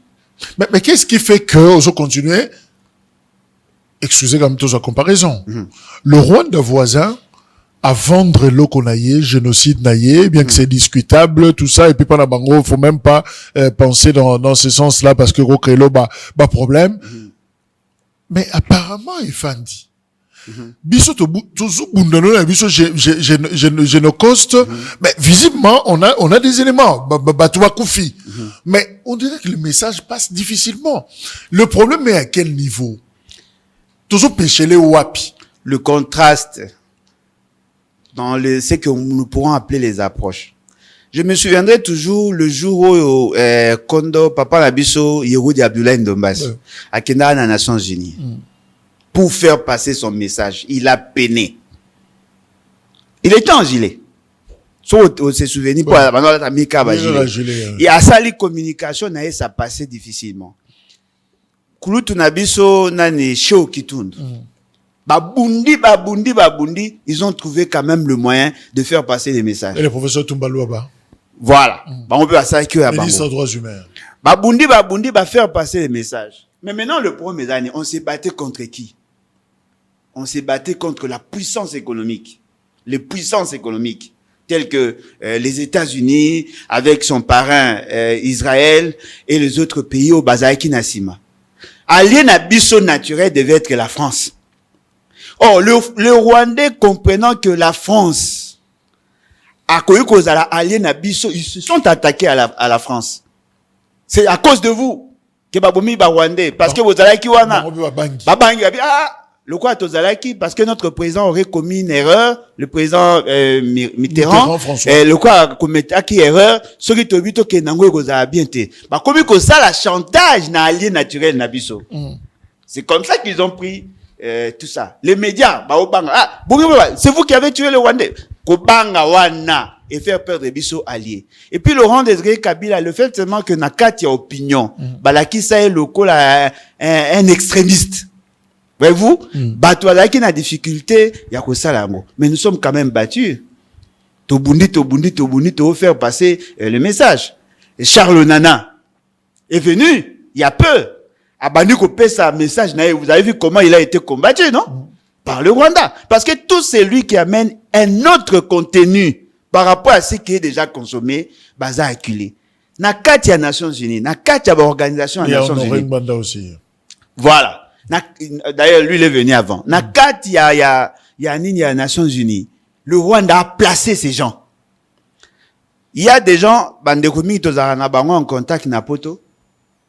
Mais qu'est-ce qui fait que, on continue? Excusez comme tous en comparaison. Le Rwanda voisin, à vendre l'eau qu'on aille, génocide naïe, bien que c'est discutable, tout ça, et puis pas la bango, faut même pas penser dans ce sens-là, parce que Rokrelo, problème. Mais apparemment, il fandi. Biso toujours bundano, biso génocoste, mais visiblement, on a des éléments, Batouba Koufi. Mais on dirait que le message passe difficilement. Le problème est à quel niveau? Toujours pêcher les wapi. Le contraste dans ce que nous pourrons appeler les approches. Je me souviendrai toujours le jour où Kondo, Papa Nabiso, Yeroudi Abdoulaye Ndombas, à Kenda, dans les Nations Unies, pour faire passer son message. Il a peiné. Il était en gilet. On se souvient pas, et à ça, les communications, ça passait difficilement. Kulutu Nabiso, nani show kitund. Babundi, ils ont trouvé quand même le moyen de faire passer des messages. Et le professeur Tumbalouaba. Voilà. On peut passer que à Ministre des droits humains. Babundi, faire passer des messages. Mais maintenant, le premier année, on s'est battu contre qui? On s'est battu contre la puissance économique. Les puissances économiques. Telles que les États-Unis, avec son parrain Israël, et les autres pays au Bazaki Nassima. Allié Nabiso naturel devait être la France. Or, le Rwandais comprenant que la France a connu cause à la allié Nabiso, ils se sont attaqués à la France. C'est à cause de vous que Babomi Rwandais, parce que vous allez qui wana. Babangi, le quoi Tozalaki, parce que notre président aurait commis une erreur, le président Mitterrand le quoi commis qui erreur, ce qui te dit que nango goza bien té. Bah comme que ça la chantage na allié naturel nabiso. C'est comme ça qu'ils ont pris tout ça. Les médias, bah obanga, c'est vous qui avez tué le Rwandais. Kobanga wana et faire perdre des biso alliés. Et puis Laurent Désiré Kabila, le fait seulement que nakati a opinion, balaki ça est local un extrémiste. Voyez-vous, Batouala qui n'a difficulté, il y a que ça là. Mais nous sommes quand même battus. Tobundi, faire passer le message. Et Charles Nana est venu, il y a peu. Abani Kopé sa message, vous avez vu comment il a été combattu, non? Par le Rwanda. Parce que tout c'est lui qui amène un autre contenu par rapport à ce qui est déjà consommé, baza acculé. Nakati à Nations Unies, nakati à l'organisation des Nations Unies. Banda aussi. Voilà. D'ailleurs, lui, il est venu avant. Nakati, il y a Nations Unies. Le Rwanda a placé ces gens. Il y a des gens, bandekomi, tozarana bango en contact na poto.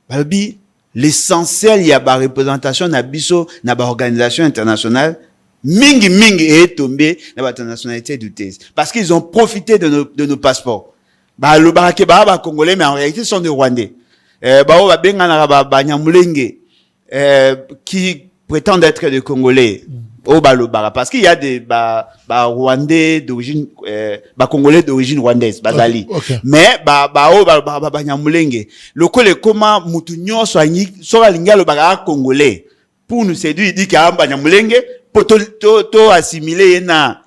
Balbi, l'essentiel, il y a ba représentation na biso, na ba organisation internationale. Mingi est tombé na ba nationalité douteuse. Parce qu'ils ont profité de nos passeports. Le barakeba, congolais, mais en réalité, sont des Rwandais. Ba benga na ba Nyamulenge. Qui prétendent être des Congolais au Balobara, parce qu'il y a des Rwandais d'origine Congolais d'origine rwandaise bazali. Okay. Mais Nyamulenge le comment mutu nyonso so linga le bara congolais pour nous séduire, il dit qu'il y a Nyamulenge pour to assimiler na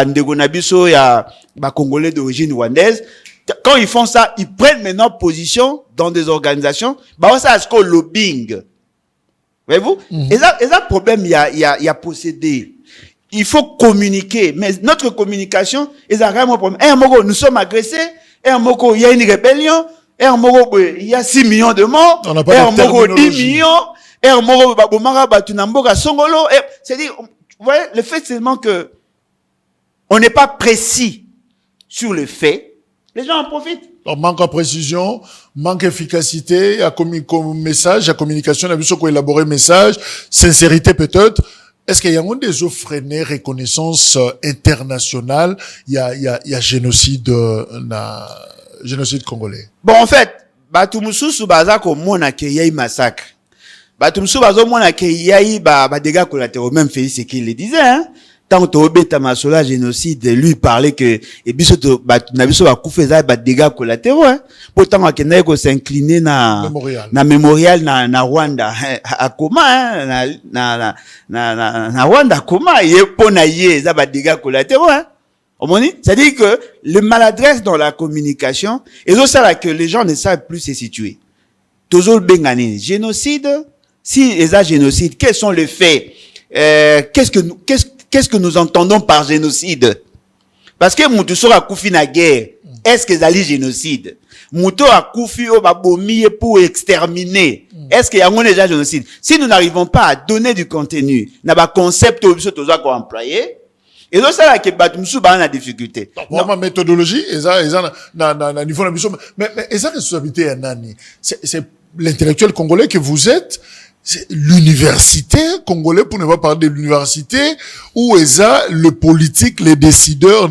ndeko na biso ya Congolais d'origine rwandaise. Quand ils font ça, ils prennent maintenant position dans des organisations, ça c'est le lobbying. Voyez-vous? Et ça, problème, il y a possédé. Il faut communiquer. Mais notre communication, il y a vraiment un problème. Nous sommes agressés. Il y a une rébellion. Il y a 6 millions de morts. On n'a pas de terminologie. 10 millions. C'est-à-dire, vous voyez, le fait seulement que on n'est pas précis sur le fait, les gens en profitent. Donc, manque de précision, manque d'efficacité, à message, à communication, à besoin élaborer message, sincérité peut-être. Est-ce qu'il y a des offres freinées, reconnaissance internationale, il y a génocide, génocide congolais? Bon, en fait, Batumusu Subaza ko mona ke yai massacre. Batumusu bazo mona ke yai dégâts collatéraux, même Félix ce qu'il le disait, hein. Tant que Obeta Masola génocide, lui parlait que et biso to nabiso ba kufeza ba dégâts collatéraux, hein. Pourtant akena ko s'incliner na mémorial na Rwanda à Koma, hein, na Rwanda Koma ye pona ye za ba dégâts collatéraux, hein. C'est-à-dire que le maladresse dans la communication et c'est ça que les gens ne savent plus se situer. Toujours bengani génocide, si les génocide, quels sont les faits? Qu'est-ce que nous entendons par génocide? Parce que Moutou sera koufi na guerre. Est-ce que c'est génocide? Moutou a koufi au babomi pour exterminer. Est-ce qu'il y a un déjà génocide? Si nous n'arrivons pas à donner du contenu, n'a pas concept au biso toza ko employer. Et donc ça là que batumsu ba na difficulté. Ma méthodologie, na niveau de mais esa responsabilité à nani? C'est l'intellectuel congolais que vous êtes. C'est l'université congolais, pour ne pas parler de l'université, où le politique, les décideurs,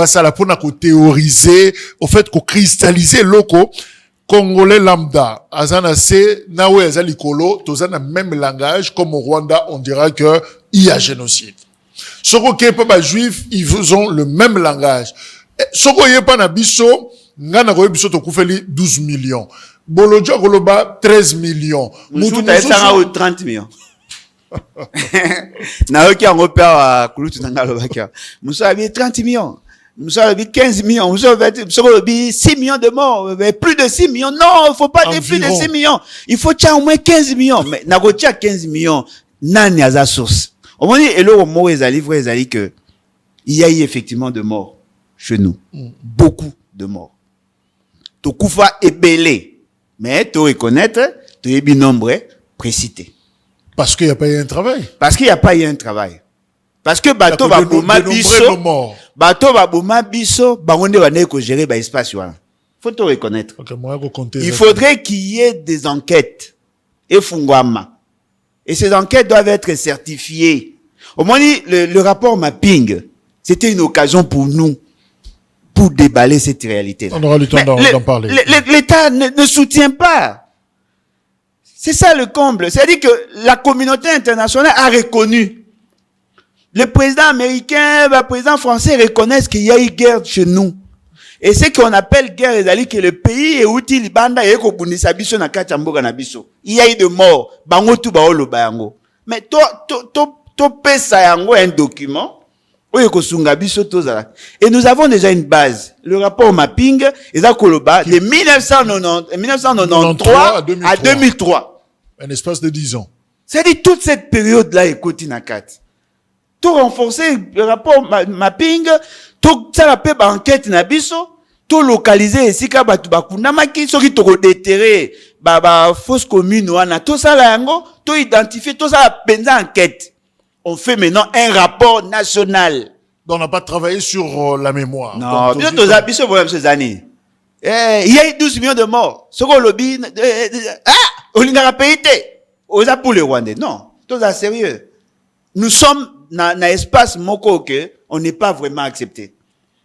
ça la pour théoriser, au fait qu'on cristalliser loko, congolais lambda, azana se, nawe azali kolo, tozana même langage, comme au Rwanda, on dira que il y a génocide. Soko pas juif, ils ont le même langage. Soko pas na biso, ngana ko biso to kufeli 12 millions. Bolodjo Goloba, 13 millions. Moutou 30 millions. Na oki en repère à Kulutu Nangalo Bakia. Moussa a 30 millions. Moussa a 15 millions. Moussa a 6 millions de morts. Plus de 6 millions. Non, il faut pas dire plus de 6 millions. Il faut au moins 15 millions. Mais n'a pas 15 millions. Nani a sa source. Au moins, et là, au mot, ils allaient que il y a eu effectivement de morts chez nous. Beaucoup de morts. Tokoufa est belé. Mais tu reconnaître, tu es bien nombre précité. Parce qu'il n'y a pas eu un travail. Parce qu'il n'y a pas eu un travail. Parce que bateau va bouma biso, bateau va bouma biso, baronde va ne ko gérer ba espace là. Faut te reconnaître. Okay, moi, il faudrait qu'il y ait des enquêtes et fungwama. Et ces enquêtes doivent être certifiées. Au moins le rapport mapping, c'était une occasion pour nous pour déballer cette réalité là. On aura le temps d'en parler. L'État ne soutient pas. C'est ça le comble. C'est-à-dire que la communauté internationale a reconnu. Le président américain, le président français reconnaissent qu'il y a eu guerre chez nous. Et ce qu'on appelle guerre, c'est-à-dire que le pays est utile, banda et kobunisa biso na kachamboga na biso. Il y a eu de morts. Bango tu baolo bayango. Mais to pesa yango un document. Et nous avons déjà une base. Le rapport mapping, de 1993 à 2003. Un espace de 10 ans. C'est-à-dire toute cette période-là est côté nakat. Tout renforcer le rapport mapping, tout ça la paix enquête na biso, tout localiser ici ka batu bakundamaki soki to déterrer ba fausse commune wana tout ça la yango, tout identifier tout ça penza enquête. On fait maintenant un rapport national. Donc on n'a pas travaillé sur la mémoire. Non, bien tous abisso problème ces années. Il y a eu 12 millions de morts. Ce qu'on lobby on n'a pas été. On a pour les Rwandais. Non, tout ça sérieux. Nous sommes dans espace moko que on n'est pas vraiment accepté.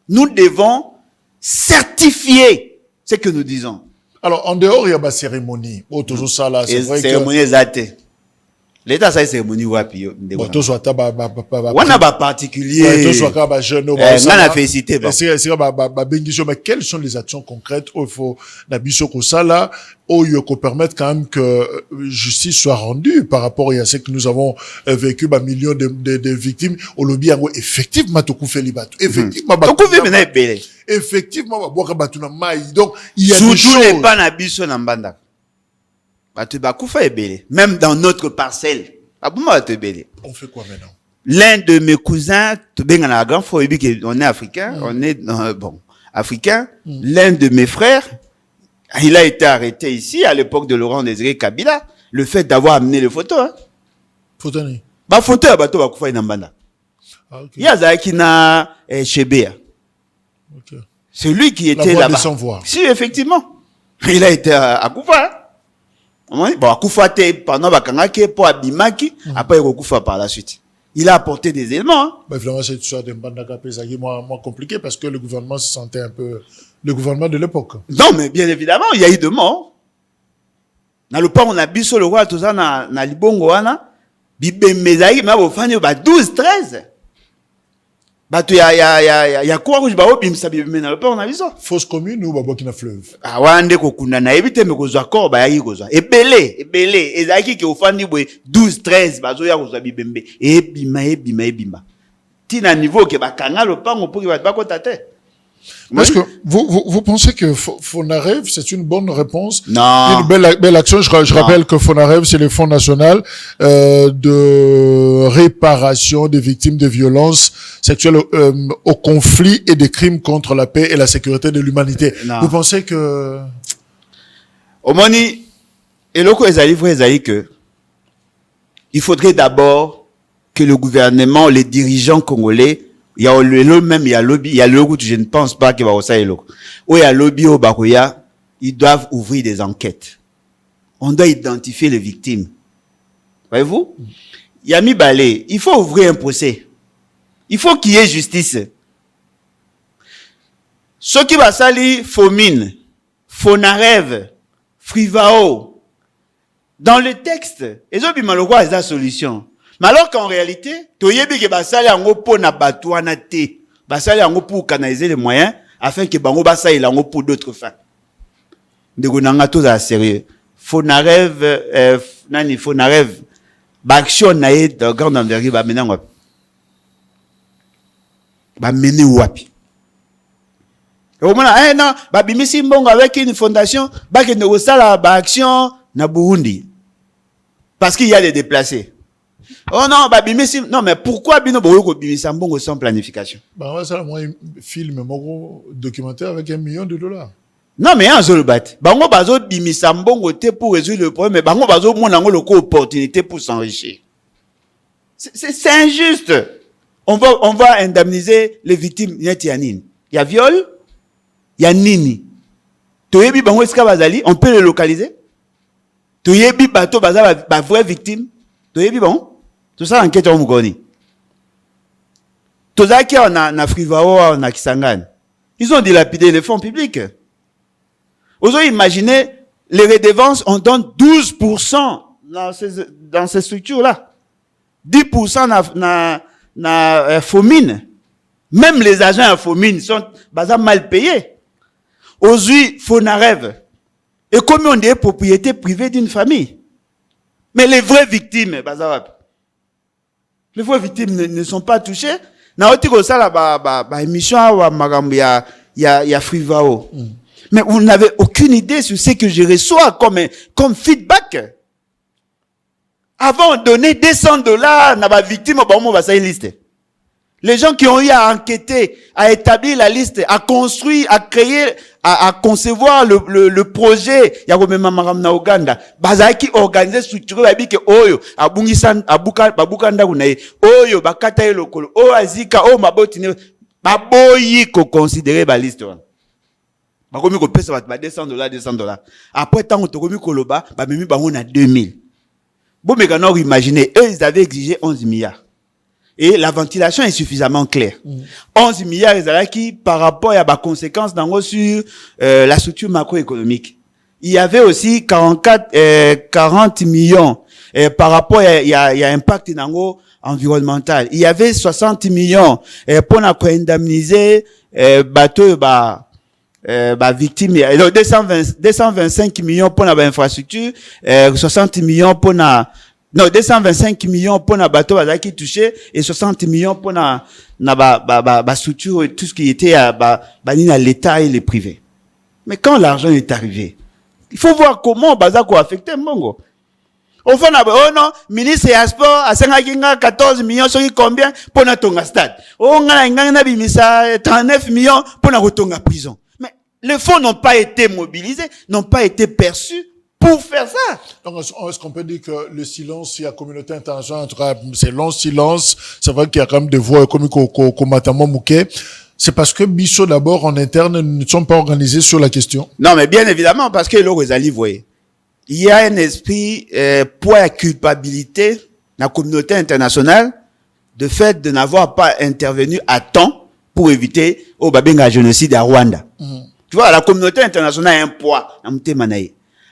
Nous devons certifier ce que nous disons. Alors en dehors il y a ma cérémonie. Oh toujours ça là, c'est vrai que cérémonie exatée. L'État ça cérémonie wapi yo ndeko. Bon toujours ta wana ba particulier. Toujours ka ba jeune na félicité ba. C'est ba bengiso mais quelles sont les actions concrètes il faut na biso ko sala oyo ko permettre quand même que justice soit rendue par rapport à ce que nous avons vécu ba millions de victimes au lobby yango effectivement to kufeli batu effectivement to kufeli na belé effectivement ba boka batu na mai donc il y a des choses les pas na biso na mbanda. Même dans notre parcelle. On fait quoi maintenant? L'un de mes cousins, on est africain, on est africain. L'un de mes frères, il a été arrêté ici à l'époque de Laurent Désiré Kabila. Le fait d'avoir amené les photos. Hein. Photo photo il y a Zakina Chebea. C'est lui qui était là-bas. Si, effectivement. Il a été à Koufa. Bon, Koufa pendant Bakangaki pour Abimaki, après il Koufa par la suite. Il a apporté des éléments. Hein. Bah, évidemment, cette histoire de Mbandaka Pesagi moins compliqué parce que le gouvernement se sentait un peu le gouvernement de l'époque. Non, mais bien évidemment, il y a eu de morts. Dans le port, on a biso le roi, tout ça, na Libongo, wana, Bibemezagi, mais au fin, 12, 13. Bah, il y a quoi rouge, bah, bimsa bibeme dans le port, on a vu ça. Fausse commune ou Babokina fleuve? Ah, wande kokuna na ebite me kozwa corps, bah, yaki kozwa. Ebele, ezaki ke ofandi boy 12, 13, bah, zoya kozwa bibembe. Ebima. Tina niveau ke bakanga le pango pour que bakota te. Parce que vous pensez que Fonarev, c'est une bonne réponse? Non. Une belle action. Je rappelle que Fonarev, c'est le Fonds national de réparation des victimes de violences sexuelles au conflit et des crimes contre la paix et la sécurité de l'humanité. Vous pensez que... Omoni, et loko ezali que il faudrait d'abord que le gouvernement, les dirigeants congolais, il y a le lobby, il y a le je ne pense pas qu'il va ça il y a lobby au Baroya, ils doivent ouvrir des enquêtes. On doit identifier les victimes. Voyez-vous? Yami Balé, il faut ouvrir un procès. Il faut qu'il y ait justice. Ce qui va salir Fomine, Fonarev, Frivao, dans le texte, ils ont bien le roi la solution. Mais alors qu'en réalité, toyebi ke basali yango po na batu wana te, basali yango pour canaliser les moyens afin que bango basali yango pour d'autres fins. Ndeko nanga to za sérieux. Fonarev action nae de grande envergure ba mener wapi. Ba mener wapi. Au moins non, ba bimisi mbongo avec une fondation, ba ke ne sala ba action na Burundi. Parce qu'il y a des déplacés. Oh non, bah bimisi, non mais pourquoi bino boyo ko bimisa mbongo sans planification? Bah ouais, ça moi film mon documentaire avec $1 million. Non mais un seul bat. Bango bazo bimisa mbongo te pour résoudre le problème, mais bango bazo monango le opportunité pour s'enrichir. C'est injuste. On va indemniser les victimes. Il y a viol, il y a nini. Toyebi bango eska bazali, on peut le localiser. Toyebi bato bazala ba vraie victime. Toyebi bon. Tout ça enquête au Mugoni. Tout ça qui on a Frivao, on a Kisangani. Ils ont dilapidé les fonds publics. Vous avez imaginé, les redevances, on donne 12% dans ces structures-là. 10% na FOMINE. Même les agents à FOMINE sont mal payés. Aujourd'hui, Fonarev. Et comme on dit, propriété privée d'une famille. Mais les vraies victimes, les vraies victimes ne sont pas touchées. Na otiko sala ba émission wa magambo ya Frivao. Mais vous n'avez aucune idée sur ce que je reçois comme feedback. Avant de donner $200 na ba victime ba mo ba sa liste. Les gens qui ont eu à enquêter, à établir la liste, à construire, à créer, à concevoir le projet, ya komema maram na Uganda, bazaki organiser structuré ba bike oyo, abungisan babukanda kunaye, oyo bakata ye lokolo, o azika, o maboti ne, baboyi ko considérer ba liste wana. Bakomi ko pesa ba $200. Après tant to komi koloba, ba memi bango na 2000. Bon mais quand on imagine, eux ils avaient exigé 11 milliards. Et la ventilation est suffisamment claire. 11 milliards qui par rapport à la conséquence sur la structure macroéconomique. Il y avait aussi 40 millions par rapport à impact environnemental. Il y avait 60 millions pour indemniser bateau victime. 225 millions pour l'infrastructure, 60 millions pour 225 millions pour na bateau qui touché et 60 millions pour na structure et tout ce qui était à l'État et les privés. Mais quand l'argent est arrivé, il faut voir comment bazako affecté mbongo. Au fond, oh non, ministre ya sport a 14 millions sur combien pour na tonga stade. Oh na bimisa 39 millions pour na tonga prison. Mais les fonds n'ont pas été mobilisés, n'ont pas été perçus pour faire ça. Donc, est-ce qu'on peut dire que le silence, il y a communauté internationale, en tout cas, c'est long silence. C'est vrai qu'il y a quand même des voix comme Matamo Mouké. C'est parce que Bisso, d'abord, en interne, ne sont pas organisés sur la question. Non, mais bien évidemment, parce que l'Orezali, vous voyez, il y a un esprit, poids et culpabilité dans la communauté internationale, de fait de n'avoir pas intervenu à temps pour éviter, un génocide à Rwanda. Tu vois, la communauté internationale a un poids,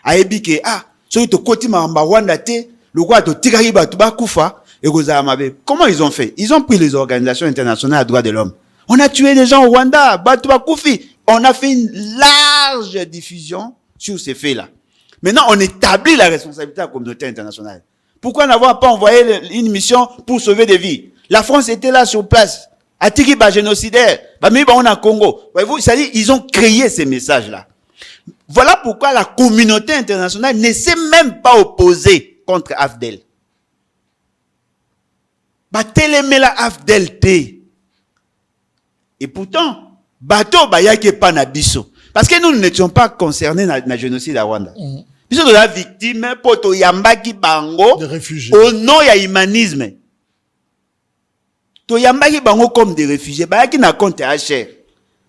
ayebi ke soki to koti mamba Rwanda te le roi to tikaki batu ba kufa et kozala mabe. Comment ils ont fait? Ils ont pris les organisations internationales à droits de l'homme. On a tué des gens au Rwanda, batu ba kufi. On a fait une large diffusion sur ces faits-là. Maintenant, on établit la responsabilité de la communauté internationale. Pourquoi n'avoir pas envoyé une mission pour sauver des vies? La France était là sur place. Atiki ba génocidaire, ba mi ba on a Congo. Voyez-vous, c'est-à-dire ils ont créé ces messages-là. Voilà pourquoi la communauté internationale ne s'est même pas opposée contre Afdel. Telemela Afdel te. Et pourtant, bateau bayake pa na biso. Parce que nous n'étions pas concernés dans le génocide à Rwanda. Biso de la victime, poto yambaki bango, des réfugiés. Au nom ya humanisme. To yambaki bango comme des réfugiés. Bayaki na compte HR.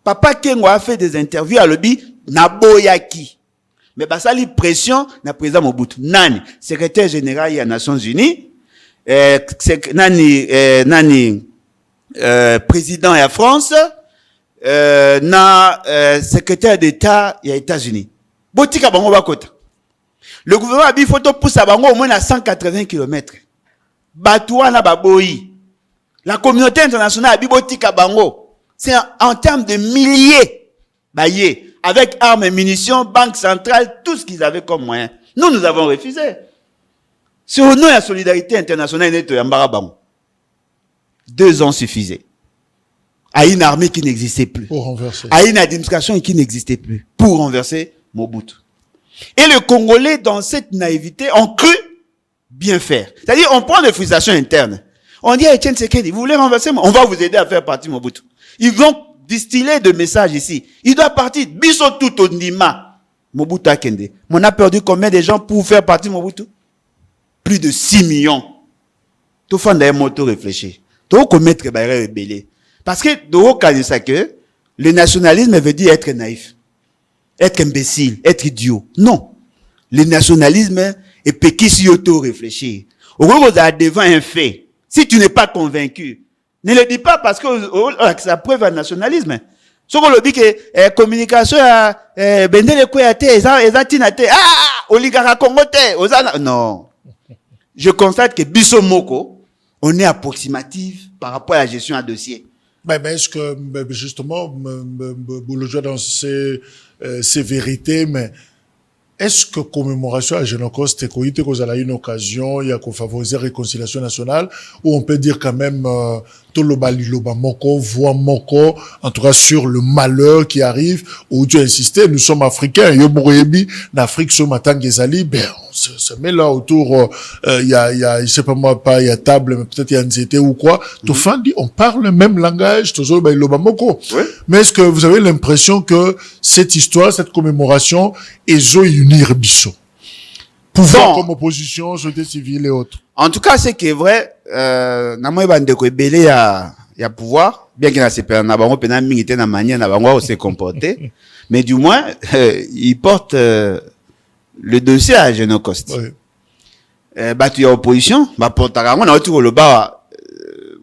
Papa Kengo a fait des interviews à l'obi. Naboyaki. Mais basali pression na président Mobutu. Nani, secrétaire général des Nations Unies, président de la France, secrétaire d'État des États-Unis. Botika bango bakota. Le gouvernement a dit photo pour sa bango au moins à 180 km. Batoua na baboyi. La communauté internationale a dit botika bango. C'est en termes de milliers. Baye. Avec armes et munitions, banque centrale, tout ce qu'ils avaient comme moyen. Nous avons refusé. C'est au nom de la solidarité internationale et de 2 ans suffisaient. À une armée qui n'existait plus. Pour renverser. À une administration qui n'existait plus. Pour renverser Mobutu. Et les Congolais, dans cette naïveté, ont cru bien faire. C'est-à-dire, on prend des frustrations internes. On dit à Etienne Tshisekedi, vous voulez renverser, on va vous aider à faire partie Mobutu. Ils vont distiller de messages ici. Il doit partir. Biso tout au Nima. Mobutu Akende. On a perdu combien de gens pour faire partie Mobutu? Plus de 6 millions. Tout le monde a moto réfléchi. Tout commettre rebelle. Parce que, le nationalisme veut dire être naïf. Être imbécile. Être idiot. Non. Le nationalisme est péqué si auto réfléchir. Au moment où vous êtes devant un fait, si tu n'es pas convaincu, ne le dis pas parce que ça preuve un nationalisme. Si on le dit que communication bendele koyate ezatinate oligarque congote non. Je constate que biso moko on est approximatif par rapport à la gestion à dossier. Mais est-ce que justement Boulodjoa dans ces vérités, mais est-ce que commémoration à Génocide Tekoïte cause à une occasion, il y a qu'on favoriser réconciliation nationale, ou on peut dire quand même tout le baliloba moko, voix moko, en tout cas sur le malheur qui arrive, où tu as insisté, nous sommes africains, yoborebi, l'Afrique ce matin gezali, ben, on se met là autour, il y a, je sais pas moi, pas, il y a table, mais peut-être il y a NCT ou quoi, tout fin dit, on parle le même langage, tout le baliloba moko. Oui. Mais est-ce que vous avez l'impression que cette histoire, cette commémoration, est unir Bisso? Pouvoir comme opposition, société civile et autres. En tout cas, c'est qui est vrai, namoy bandeko ebele ya pouvoir, bien qu'il y a ces personnes, nabango pena mingité na manière nabango se comporter, mais du moins, il porte le dossier à Génocide. Oui. Batu ya opposition, ba portaka ngona otu ko loba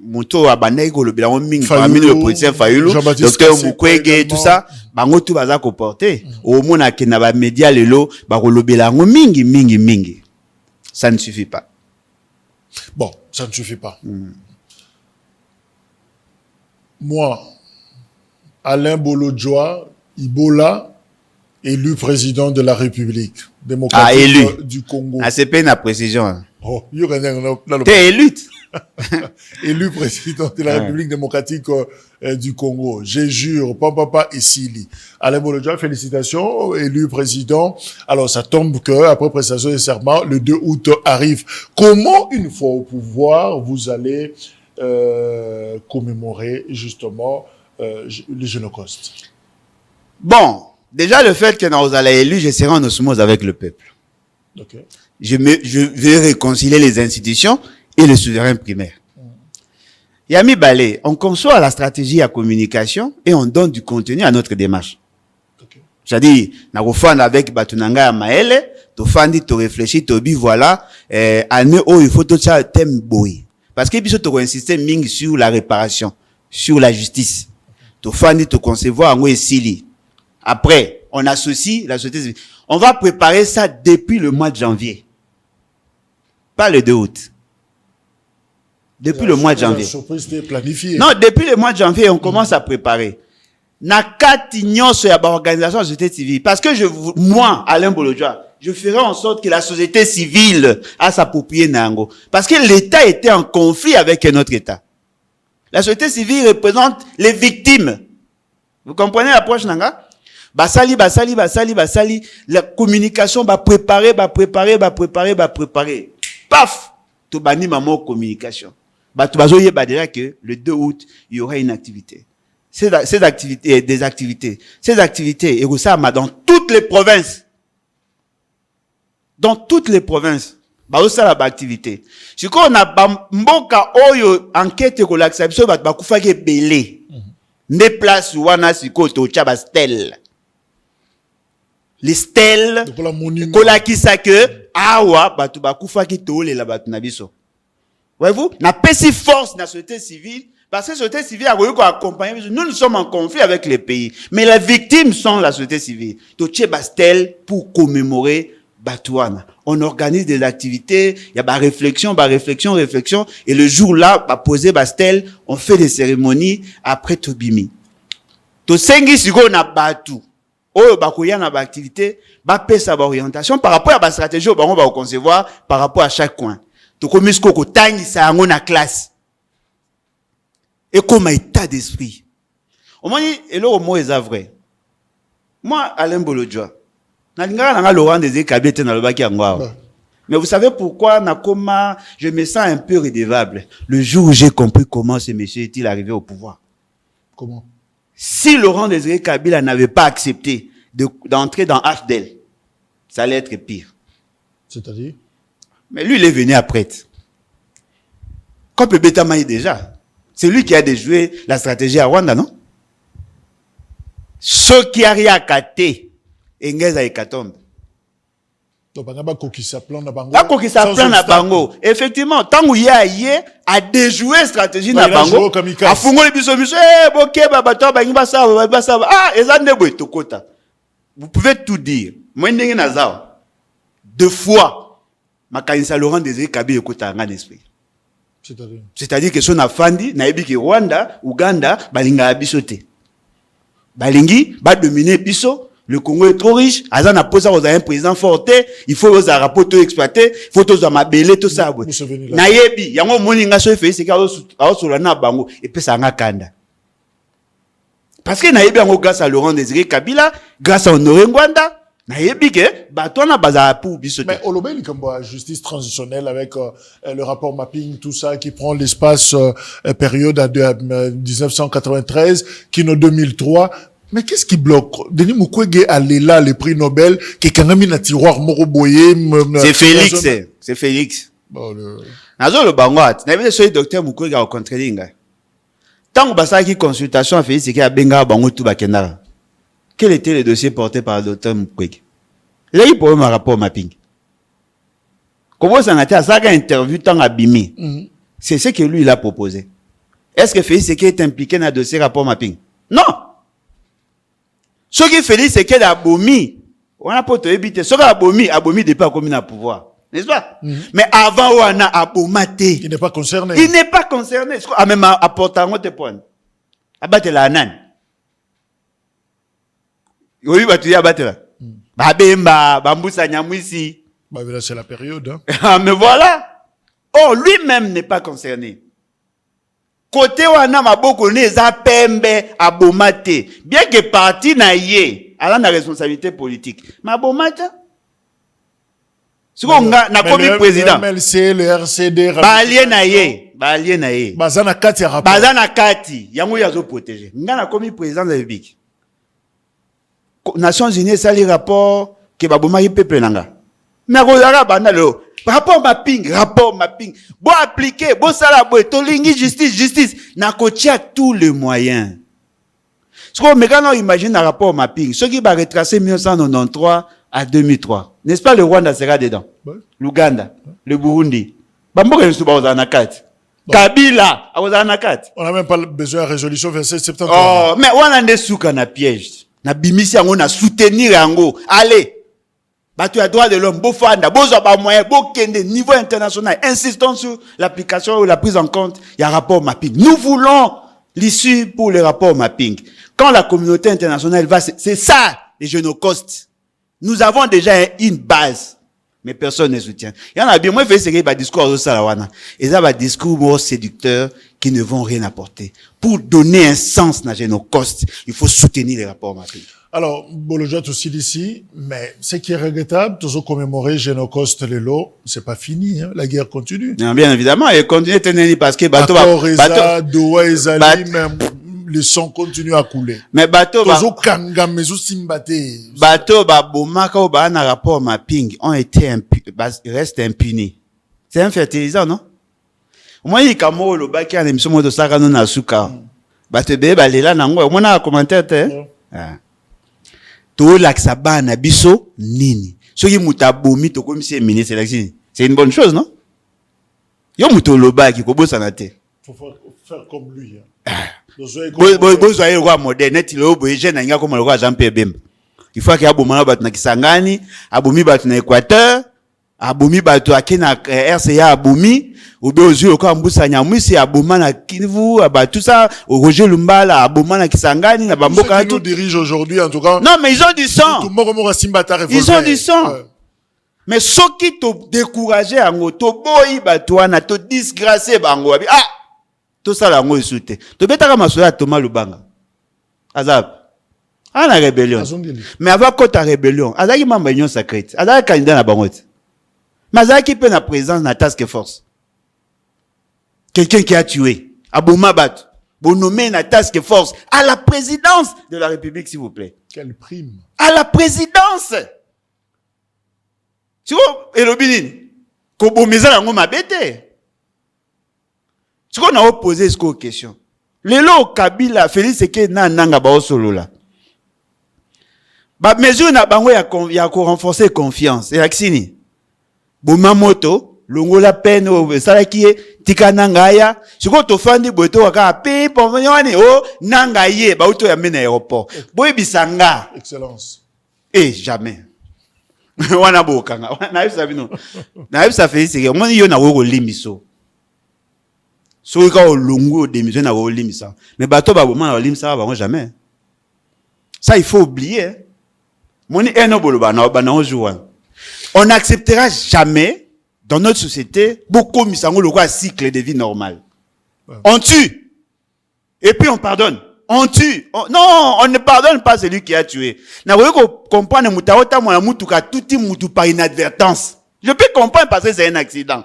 moto abandai ko lobela on mingi parmi le politicien Fayulu, docteur Mukwege tout ça, bango tout baza ko porter. Au mona ke na ba média lelo ba ko lobela ngo mingi. Ça ne suffit pas. Bon, ça ne suffit pas. Moi, Alain Boulodjoa, Ibola, élu président de la République démocratique du Congo. Ah, c'est pas une précision. Oh, t'es élu. Élu président de la République démocratique du Congo. Je jure, papa ici. Alain Boulodjoa, félicitations, élu président. Alors, ça tombe que, après prestation de serment, le 2 août arrive. Comment, une fois au pouvoir, vous allez commémorer, justement, le Génocide? Bon, déjà, le fait que nous allons élu, je serai en osmose avec le peuple. Okay. Je vais réconcilier les institutions et le souverain primaire. Yami Balé, on conçoit la stratégie à communication et on donne du contenu à notre démarche. Okay. C'est-à-dire, on avec Batunanga Maele, tu fandi, tu réfléchis, tu dis voilà, année où il faut tout ça thème boy. Parce que puis tu insister ming sur la réparation, sur la justice. Tu fandi, tu concevoir en sili. Après, on associe la société civile. On va préparer ça depuis le mois de janvier. Pas le 2 août. Depuis le mois de janvier. Non, depuis le mois de janvier, on commence à préparer. Nakati sur la organisation de la société civile. Parce que moi, Alain Boulodjoa, je ferai en sorte que la société civile a s'approprier Nango. Parce que l'État était en conflit avec un autre État. La société civile représente les victimes. Vous comprenez l'approche Nanga? Basali. La communication va préparer. Paf! Tu bani maman communication. Tu vas dire que le 2 août, il y aura une activité. Ces activités, et ça, dans toutes les provinces. Dans toutes les provinces. Ça, la activité. Si on a mboka oyo enquête ko l'acception ba kufaki belé. Ne place wana siko to chaba stèle. Les stèles kola kisa que awa batu bakufaki to le la batu na biso. Voyez-vous, na pesi force na société civile parce que la société civile a voulu accompagner. Nous sommes en conflit avec les pays, mais les victimes sont la société civile. To cheba stèle pour commémorer Batouana. On organise des activités, il y a réflexion, et le jour là, poser Bastel, on fait des cérémonies après Tobimi. To sengi siko na batu, oyo bakoya na ba activité ba pesa ba orientation par rapport à ba stratégie au bango ba concevoir par rapport à chaque coin to komisko ko tangisa yango na classe et comme état d'esprit au moins eloko mo eza vrai moi Alain Bolodjoa na lingaka na Laurent Désiré Kabila na lobaki yango mais vous savez pourquoi nakoma je me sens un peu redevable le jour où j'ai compris comment ce monsieur est-il arrivé au pouvoir. Comment? Si Laurent Désiré Kabila n'avait pas accepté d'entrer dans AFDEL, ça allait être pire. C'est-à-dire? Mais lui, il est venu après. Comme Beta Maï déjà. C'est lui qui a déjoué la stratégie à Rwanda, non? Ce qui a rien caté, Engeza Ekatombe. Donc, on a kokisa plan na bango. Pas kokisa plan na bango. Effectivement, tant qu'il y a déjoué stratégie na bango. A fungoli biso biso, bokeba bato bangiba sa. Ah, ezande boy tokota. Vous pouvez tout dire. Moi ndenge nazao. Deux fois, makanisa Laurent Désiré Kabila ekota nga esprit. C'est-à-dire que son afandi na yebi ki Rwanda, Uganda, balinga biso te. Balingi ba dominer biso. Le Congo est trop riche. Azana posa aux un président fort. Il faut aux rapports tout exploiter. Il faut tous amabele tout ça. Nayebi, yango moninga so fait c'est sur na bango et puis ça kanda. Parce que nayebi yango grâce à Laurent Désiré Kabila, grâce à Honoré Ngwanda, nayebi que batona baza pour biso. Mais Olobé comme justice transitionnelle avec le rapport mapping tout ça qui prend l'espace période à 1993 qui en 2003. Mais qu'est-ce qui bloque? Denis Mukwege allait là, le prix Nobel, qui est quand même un tiroir moroboyé. C'est Félix, c'est Félix. Bon, Nazo le bangoat. N'avez pas le docteur Mukwege au contre-ligne. Tant que basa qui consultation à Félix, c'est qu'il y a benga bango tout bakenda. Quel était le dossier porté par le docteur Mukwege? Là, il pourrait me rapport mapping. Comment ça n'a été à ça qu'un interview tant abîmé? C'est ce que lui, il a proposé. Est-ce que Félix, c'est qu'il est impliqué dans le dossier rapport mapping? Non! Ce qui fait, c'est qu'il a abomi. On a pas éviter. Ce qui a abomi depuis la commune à pouvoir. N'est-ce pas? Mais avant, on a abomaté. Il n'est pas concerné. Il n'est pas concerné. Ce qu'on même apporté un autre point. Abattre la nan. Oui, bah, tu dis abattre la. Babemba, bamboussa nyamwisi. Bah, c'est la période, hein. Mais voilà. Oh, lui-même n'est pas concerné. Côté wana maboko ne za pembe abomate bien que parti na ye ala na responsabilité politique mabomata siko nga na komi président le MLC le RCD balien na ye bazana kati ya rapport bazana kati yango yazo protéger nga na komi président de la République Nations Unies sali rapport que baboma yi peuple nanga mais ko yara bana lo rapport mapping. Bon appliquer, bon salabo, tolingi justice. Nakotia tous les moyens. Ce qu'on me quand on imagine un rapport mapping, ce qui va retracer 1993 à 2003. N'est-ce pas le Rwanda sera dedans? L'Ouganda, le Burundi. Bamboka yusuba ozanakati. Kabila, ozanakati. On n'a même pas besoin de résolution 27 septembre. Oh, mais on a des souka na piège. Na bimisi yango na soutenir yango. Allez. Batu a droit de l'homme, bofanda, bozo ba moyen, bokende, niveau international, insistons sur l'application ou la prise en compte, il y a un rapport mapping. Nous voulons l'issue pour le rapport mapping. Quand la communauté internationale va, c'est ça, les génocostes. Nous avons déjà une base, mais personne ne soutient. Il y en a bien, moi, je fais ce discours au Salawana. Et ça, discours séducteurs qui ne vont rien apporter. Pour donner un sens à génocostes, il faut soutenir les rapports mapping. Alors, Bolodjoa aussi d'ici, mais ce qui est regrettable, toujours commémorer Génocoste Lelo, c'est pas fini, hein, la guerre continue. Non, bien évidemment, elle continue parce que bateau, Doua et Zali, même, le sang continue à couler. Mais bateau, toujours kanga, mais aussi simbate. Bateau, bomaka ou un rapport mapping ont été restent impunis. C'est un fertilisant, non? Moi, il y a kamo le baki en émission de Sarano Nasuka. Bateau, balela, nango, on a un commentaire, hein? To laksaba na biso nini soki mutabomi to komisi ministre c'est une bonne chose non yo mutoloba ki ko bosa na te faut faire comme lui bozo ayo kwa moderne net lo boye jeune nga comme le roi Jean Pierre Bemba il faut que abomana bat na Kisangani abomi bat na Équateur abomi bato akena RCA abomi ou bien aux yeux comme Mbusa Nyamwisi aboma na Kivu tout ça Roger Lumbala aboma na Kisangani na Bamboka tout dirige aujourd'hui en tout cas. Non mais ils ont du sang. Ils ont du sang. Mais ceux qui te découragé en auto boy batouana to disgracé bango tout ça la ngo isute. To betaka masoya Thomas Lubanga. Azab. La rébellion. Mais avant que ta rébellion, azaki membre union secrète. Azaki candidat na bango. Mais azaki peut na présence na task force. Quelqu'un qui a tué. Abouma Bat. Vous nommez na task force à la présidence de la République, s'il vous plaît. Quelle prime. À la présidence. Tu vois, et le binin. Kobomeza la ngoma bête. Tu vois, on a opposé ce question. Lelo Kabila, Félix Eke na nanga ba solo là. Ba mesure na bango ya ko renforcer confiance. Et aksini. Boma moto. Longola peine au salakiye tika nangaya siko to fandi boto waka pe pomonyani nangaye ba uto ya mena aéroport boy bisanga excellence jamais wana bokanga na yebisa bino na yebisa Félix Eke moni yo na wo limiso so ka olungu démission na wo limisa mais bato ba boma na limisa ba jamais ça il faut oublier moni eno boloba na ba jour on n'acceptera jamais dans notre société, beaucoup misango le quoi cycle de vie normal. Ouais. On tue. Et puis on pardonne. On tue. Non, on ne pardonne pas celui qui a tué. Na voyez qu'on comprendre mutaota mona mutuka touti mutu par inadvertance. Je peux comprendre parce que c'est un accident.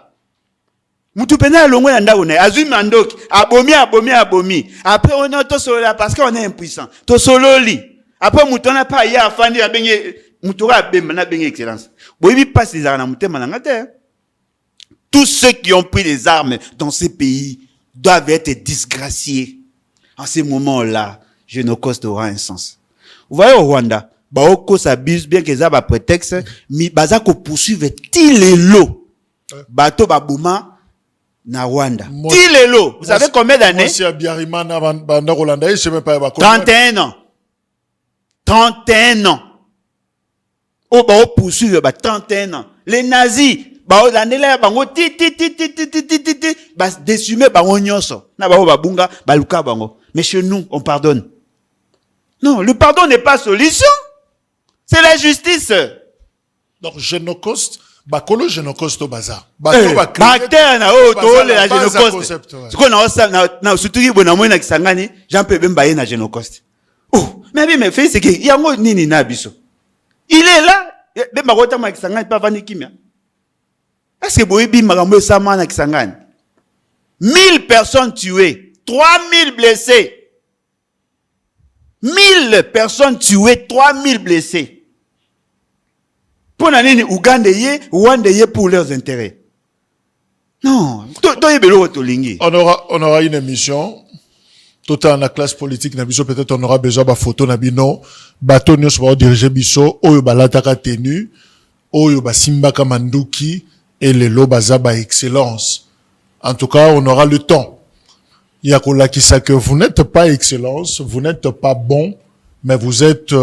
Mutu pena longo yanda one azumi andoki abomi. Après on est to solo là parce qu'on est impuissant. To solo li. Après mutu na pas ya afandi abenge mutura bemba na benge excellence. Boyibi passe les armes na mutema na ngate. Tous ceux qui ont pris les armes dans ces pays doivent être disgraciés. En ces moments-là, Génocoste aura un sens. Vous voyez au Rwanda, Baoko s'abuse bien qu'ils aient un prétexte, mais Bazako poursuivent Tilelo. Bato Babouma na Rwanda. Tilelo. Vous savez combien d'années? 31 ans. 31 ans. Oh, Baoko poursuivent 31 ans. Les nazis. L'année là, bango décimé bango nyonso. Na bango babunga baluka bango. Mais chez nous, on pardonne. Non, le pardon n'est pas solution. C'est la justice. Donc Génocoste, bakolo Génocoste au bazar. Bakter na to le la Génocoste. Ce qu'on a na surtout bona mo na Kisangani, Jean peut même bailler na Génocoste. Oh, mais fait c'est que yango nini na biso. Il est là, même bakota ma Kisangani pas vani kimia. Est-ce que Boibi Magambo Samana Kisangani? 1000 personnes tuées, 3000 blessés. 1000 personnes tuées, 3000 blessés. Pour l'année, Ougandais, Rwandais pour leurs intérêts. Non, on aura une émission. Tout en la classe politique, peut-être on aura besoin de photo, nabino, bateau, nous va diriger biso, oyo balataka tenu, oyo basimbaka manduki, et les lobazaba excellence. En tout cas, on aura le temps. Yakola qui sait que vous n'êtes pas excellence, vous n'êtes pas bon, mais vous êtes,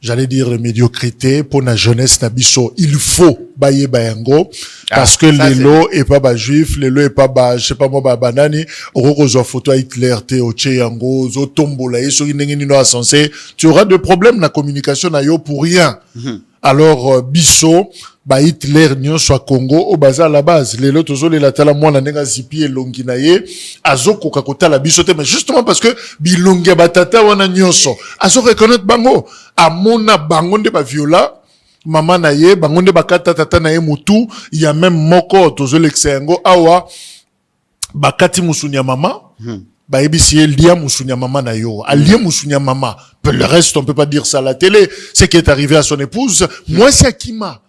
j'allais dire, de médiocrité pour la jeunesse nabiso. Il faut bailler bayango, parce que les lots est pas ba juif, les lots est pas ba, je sais pas moi, ba banani, orozo photo Hitler, Théo, Tcheyango, zo tombola, so inengeni no sensé. Tu auras des problèmes na communication na yo pour rien. Alors, biso, ba Hitler nyon soit Congo au bazar à la base les lots tozo les latala mwana nenga zipi elongi na ye azoko kakota la bisote mais justement parce que bilongi batata wana nyonso azo reconnaître bango amona bango nde ba viola mama na ye bango nde bakata tata na ye mutu il y a même moko tozo l'exengo awa bakati musunya mama ba ebisi lia musunya mama na yo alia musunya mama le reste on peut pas dire ça à la télé ce qui est arrivé à son épouse moi c'est Akima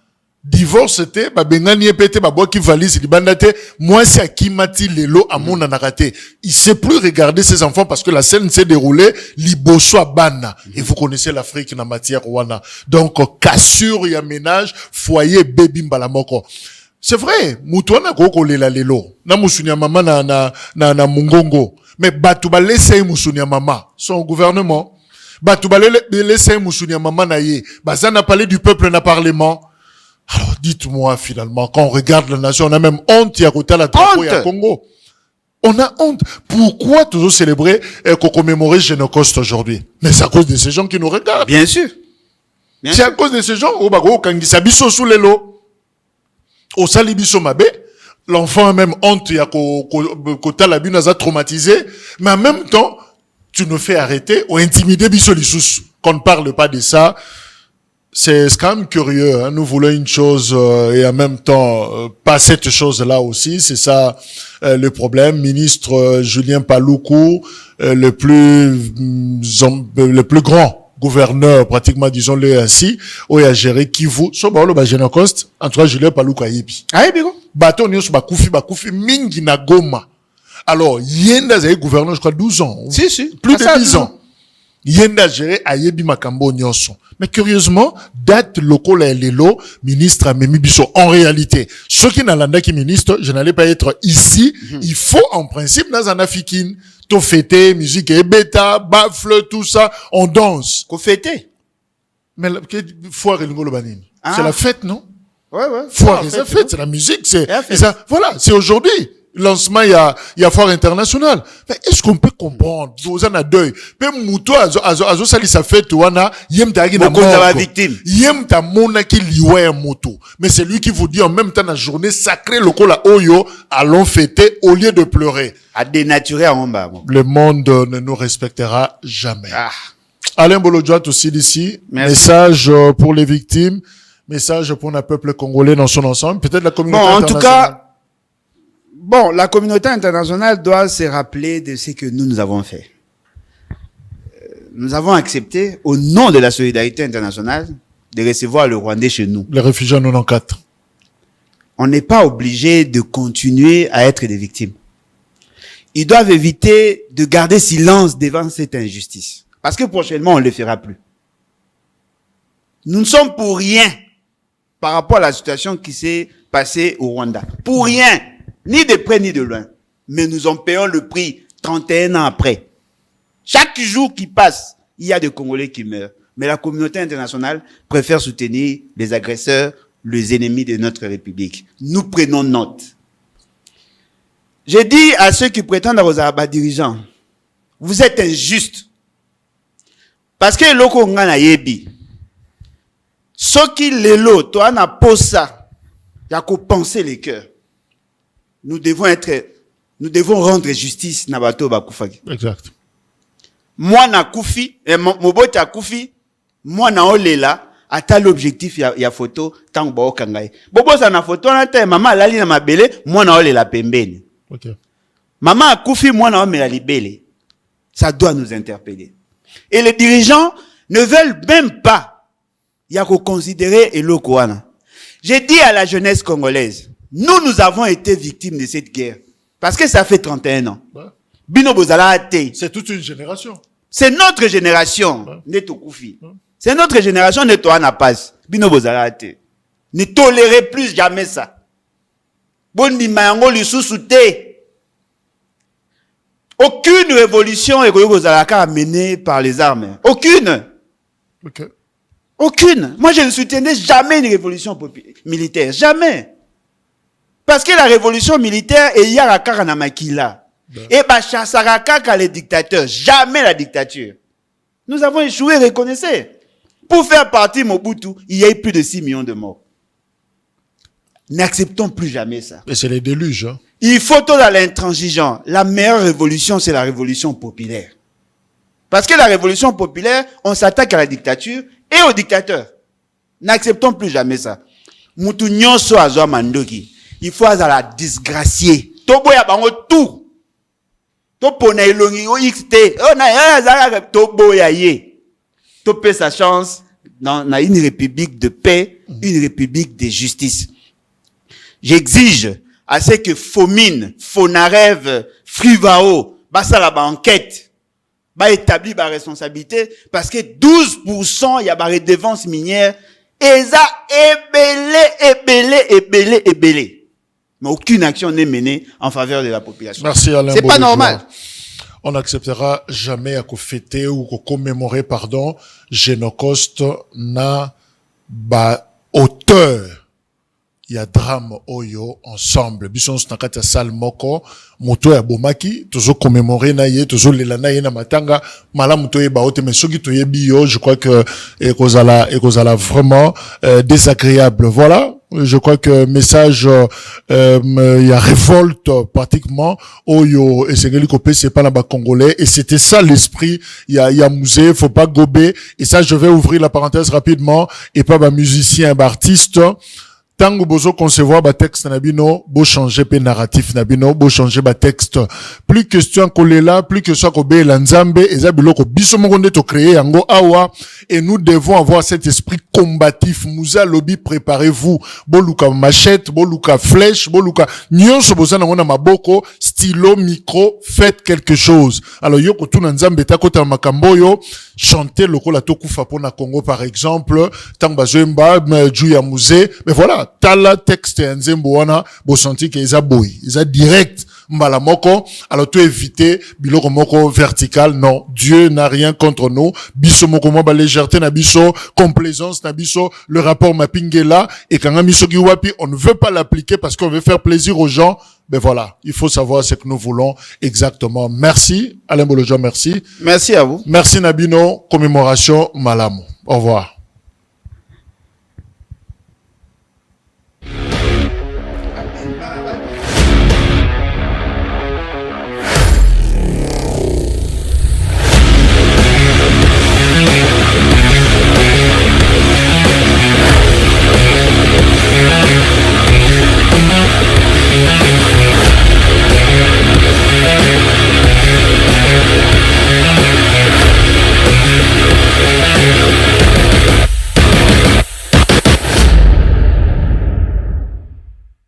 divorce c'était ba bengani epete ba boki valise libandate moi c'est Akimati lelo amona nakate il sait plus regarder ses enfants parce que la scène s'est déroulée liboso a bana et vous connaissez l'Afrique na matière wana donc cassure ya ménage foyer baby mbalamoko c'est vrai mutuana koko lela lelo na musunya mama na mungongo mais batu ba laisser musunya mama son gouvernement batu ba laisser musunya mama na ye bazana parler du peuple na parlement. Alors, dites-moi, finalement, quand on regarde la nation, on a même honte, il y a côté la drapeau, il y a Congo. On a honte. Pourquoi toujours célébrer et commémorer Génocoste aujourd'hui? Mais c'est à cause de ces gens qui nous regardent. Bien sûr. C'est à cause de ces gens, Kangisa biso sous les lots. Au sali biso mabe. L'enfant a même honte, il y a côté la bune a traumatisé. Mais en même temps, tu nous fais arrêter ou intimider biso l'issous. Qu'on ne parle pas de ça. C'est quand même curieux, hein. Nous voulons une chose et en même temps pas cette chose-là aussi. C'est ça le problème. Ministre Julien Paluku, le plus grand gouverneur, pratiquement disons-le ainsi, où il a géré Kivu. So ba lo Génocoste, en tout cas Julien Paluku ayebi. Ayebi ko. Bato nyos bakufi mingi na Goma. Alors yenda zay gouverneur je crois 12 ans. Si. Plus de 10 ans. Yenda géré ayebi makambo nyonso. Mais curieusement, date local et lelo, ministre a Memi Bisso. En réalité, ceux qui n'ont qui ministre, je n'allais pas être ici. Il faut, en principe, dans un africain, to fêter, musique et bêta, baffle, tout ça, on danse. Qu'on fêter. Mais, foire et l'ingolo banine. C'est la fête, non? Ouais. Foire et la fête, c'est la musique, c'est ça. Voilà, c'est aujourd'hui. Lancement, il y a foire internationale. Mais est-ce qu'on peut comprendre? Vous en avez deuil. Pe muto azo sali sa fête wana, yem ta na mort. Victime. Yem ta mona ki liwa moto. Mais c'est lui qui vous dit en même temps la journée sacrée lokola oyo, allons fêter au lieu de pleurer. À dénaturer en bas. Le monde ne nous respectera jamais. Alain Bolodjoat aussi d'ici. Message pour les victimes. Message pour le peuple congolais dans son ensemble. Peut-être la communauté internationale. En tout cas, la communauté internationale doit se rappeler de ce que nous avons fait. Nous avons accepté, au nom de la solidarité internationale, de recevoir le Rwandais chez nous. Les réfugiés en 94. On n'est pas obligé de continuer à être des victimes. Ils doivent éviter de garder silence devant cette injustice. Parce que prochainement, on ne le fera plus. Nous ne sommes pour rien par rapport à la situation qui s'est passée au Rwanda. Pour rien. Ni de près ni de loin. Mais nous en payons le prix 31 ans après. Chaque jour qui passe, il y a des Congolais qui meurent. Mais la communauté internationale préfère soutenir les agresseurs, les ennemis de notre République. Nous prenons note. J'ai dit à ceux qui prétendent aux dirigeants, vous êtes injustes. Parce que loko ngana yebi. Ce qui lelo, toi na posa, y'a qu'au penser les cœurs. Nous devons rendre justice na bato bakufaki. Exact. Moi na kufi, moboti a kufi, moi na olela, ata l'objectif ya photo, tango ba okangai. Bobo sa na photo na te, maman lali na mabele, moi na olela pembeni. Okay. Maman a kufi, moi na omela libele. Ça doit nous interpeller. Et les dirigeants ne veulent même pas, ya ko considérer eloko wana. J'ai dit à la jeunesse congolaise, nous avons été victimes de cette guerre. Parce que ça fait 31 ans. Ouais. Bino bozala te. C'est toute une génération. C'est notre génération. Ouais. Neto Koufi. Ouais. C'est notre génération Neto Anapas. Bino bozala te. Ne tolérez plus jamais ça. Bondi mayango lisusu te. Aucune révolution est menée par les armes. Aucune. Okay. Aucune. Moi, je ne soutenais jamais une révolution militaire. Jamais. Parce que la révolution militaire est Yarakara na Makila. Et Bachasaraka les dictateurs. Jamais la dictature. Nous avons échoué, reconnaissez. Pour faire partie Mobutu, il y a eu plus de 6 millions de morts. N'acceptons plus jamais ça. Et c'est les déluges. Hein. Il faut tout à l'intransigeant. La meilleure révolution, c'est la révolution populaire. Parce que la révolution populaire, on s'attaque à la dictature et aux dictateurs. N'acceptons plus jamais ça. Mutu nyonso azwa mandoki. Il faut à la disgracier. Toboya bango tout. Topona ilongi o XT. Oh na toboya ye. Topé sa chance dans une république de paix, une république de justice. J'exige à ce que Fomine, Fonarev, Frivao, basa la enquête, établir la responsabilité parce que 12% y a la redevance minière et ça ébélé. Mais aucune action n'est menée en faveur de la population. Merci Alain. C'est pas normal. On n'acceptera jamais à fêter ou à commémorer, Génocoste na ba auteur il y a drame oyo ensemble biso na kati ya salle moko moto ya bomaki tozo commémorer na ye tozo lela na ye na matanga malamu to yeba ote mais soki to yebi yo je crois que ekozala vraiment désagréable. Voilà, je crois que message il y a révolte pratiquement oyo esengeli kopé c'est pas là bas congolais et c'était ça l'esprit. Il y a musée, faut pas gober, et ça je vais ouvrir la parenthèse rapidement, et pas ba musicien, ba artiste. Tango bozo concevoir ba texte nabino, bo changer pe narratif nabino, bo changer ba texte. Plus question kolela, plus que soit kobe lanzambe, eza biloko biso moko nde to créer yango awa, et nous devons avoir cet esprit combatif. Mouza lobby, préparez-vous. Boluka machette, boluka flèche, boluka nyonso boza nango na maboko, stylo, micro, faites quelque chose. Alors yoko tu na nzambe ta kota makamboyo, chanter lokola tokufa pona Congo par exemple, tango bazemba, juya musée, mais voilà. Tala texte nzembo wana bo senti que eza boy eza direct mbala moko, alors tu éviter biloko moko vertical. Non, Dieu n'a rien contre nous. Biso moko mo ba légèreté na biso, complaisance na biso, le rapport mapingela et kanga miso ki wapi, on ne veut pas l'appliquer parce qu'on veut faire plaisir aux gens. Mais voilà, il faut savoir ce que nous voulons exactement. Merci Alain Bolojo, merci. Merci à vous. Merci Nabino, commémoration malamu. Au revoir.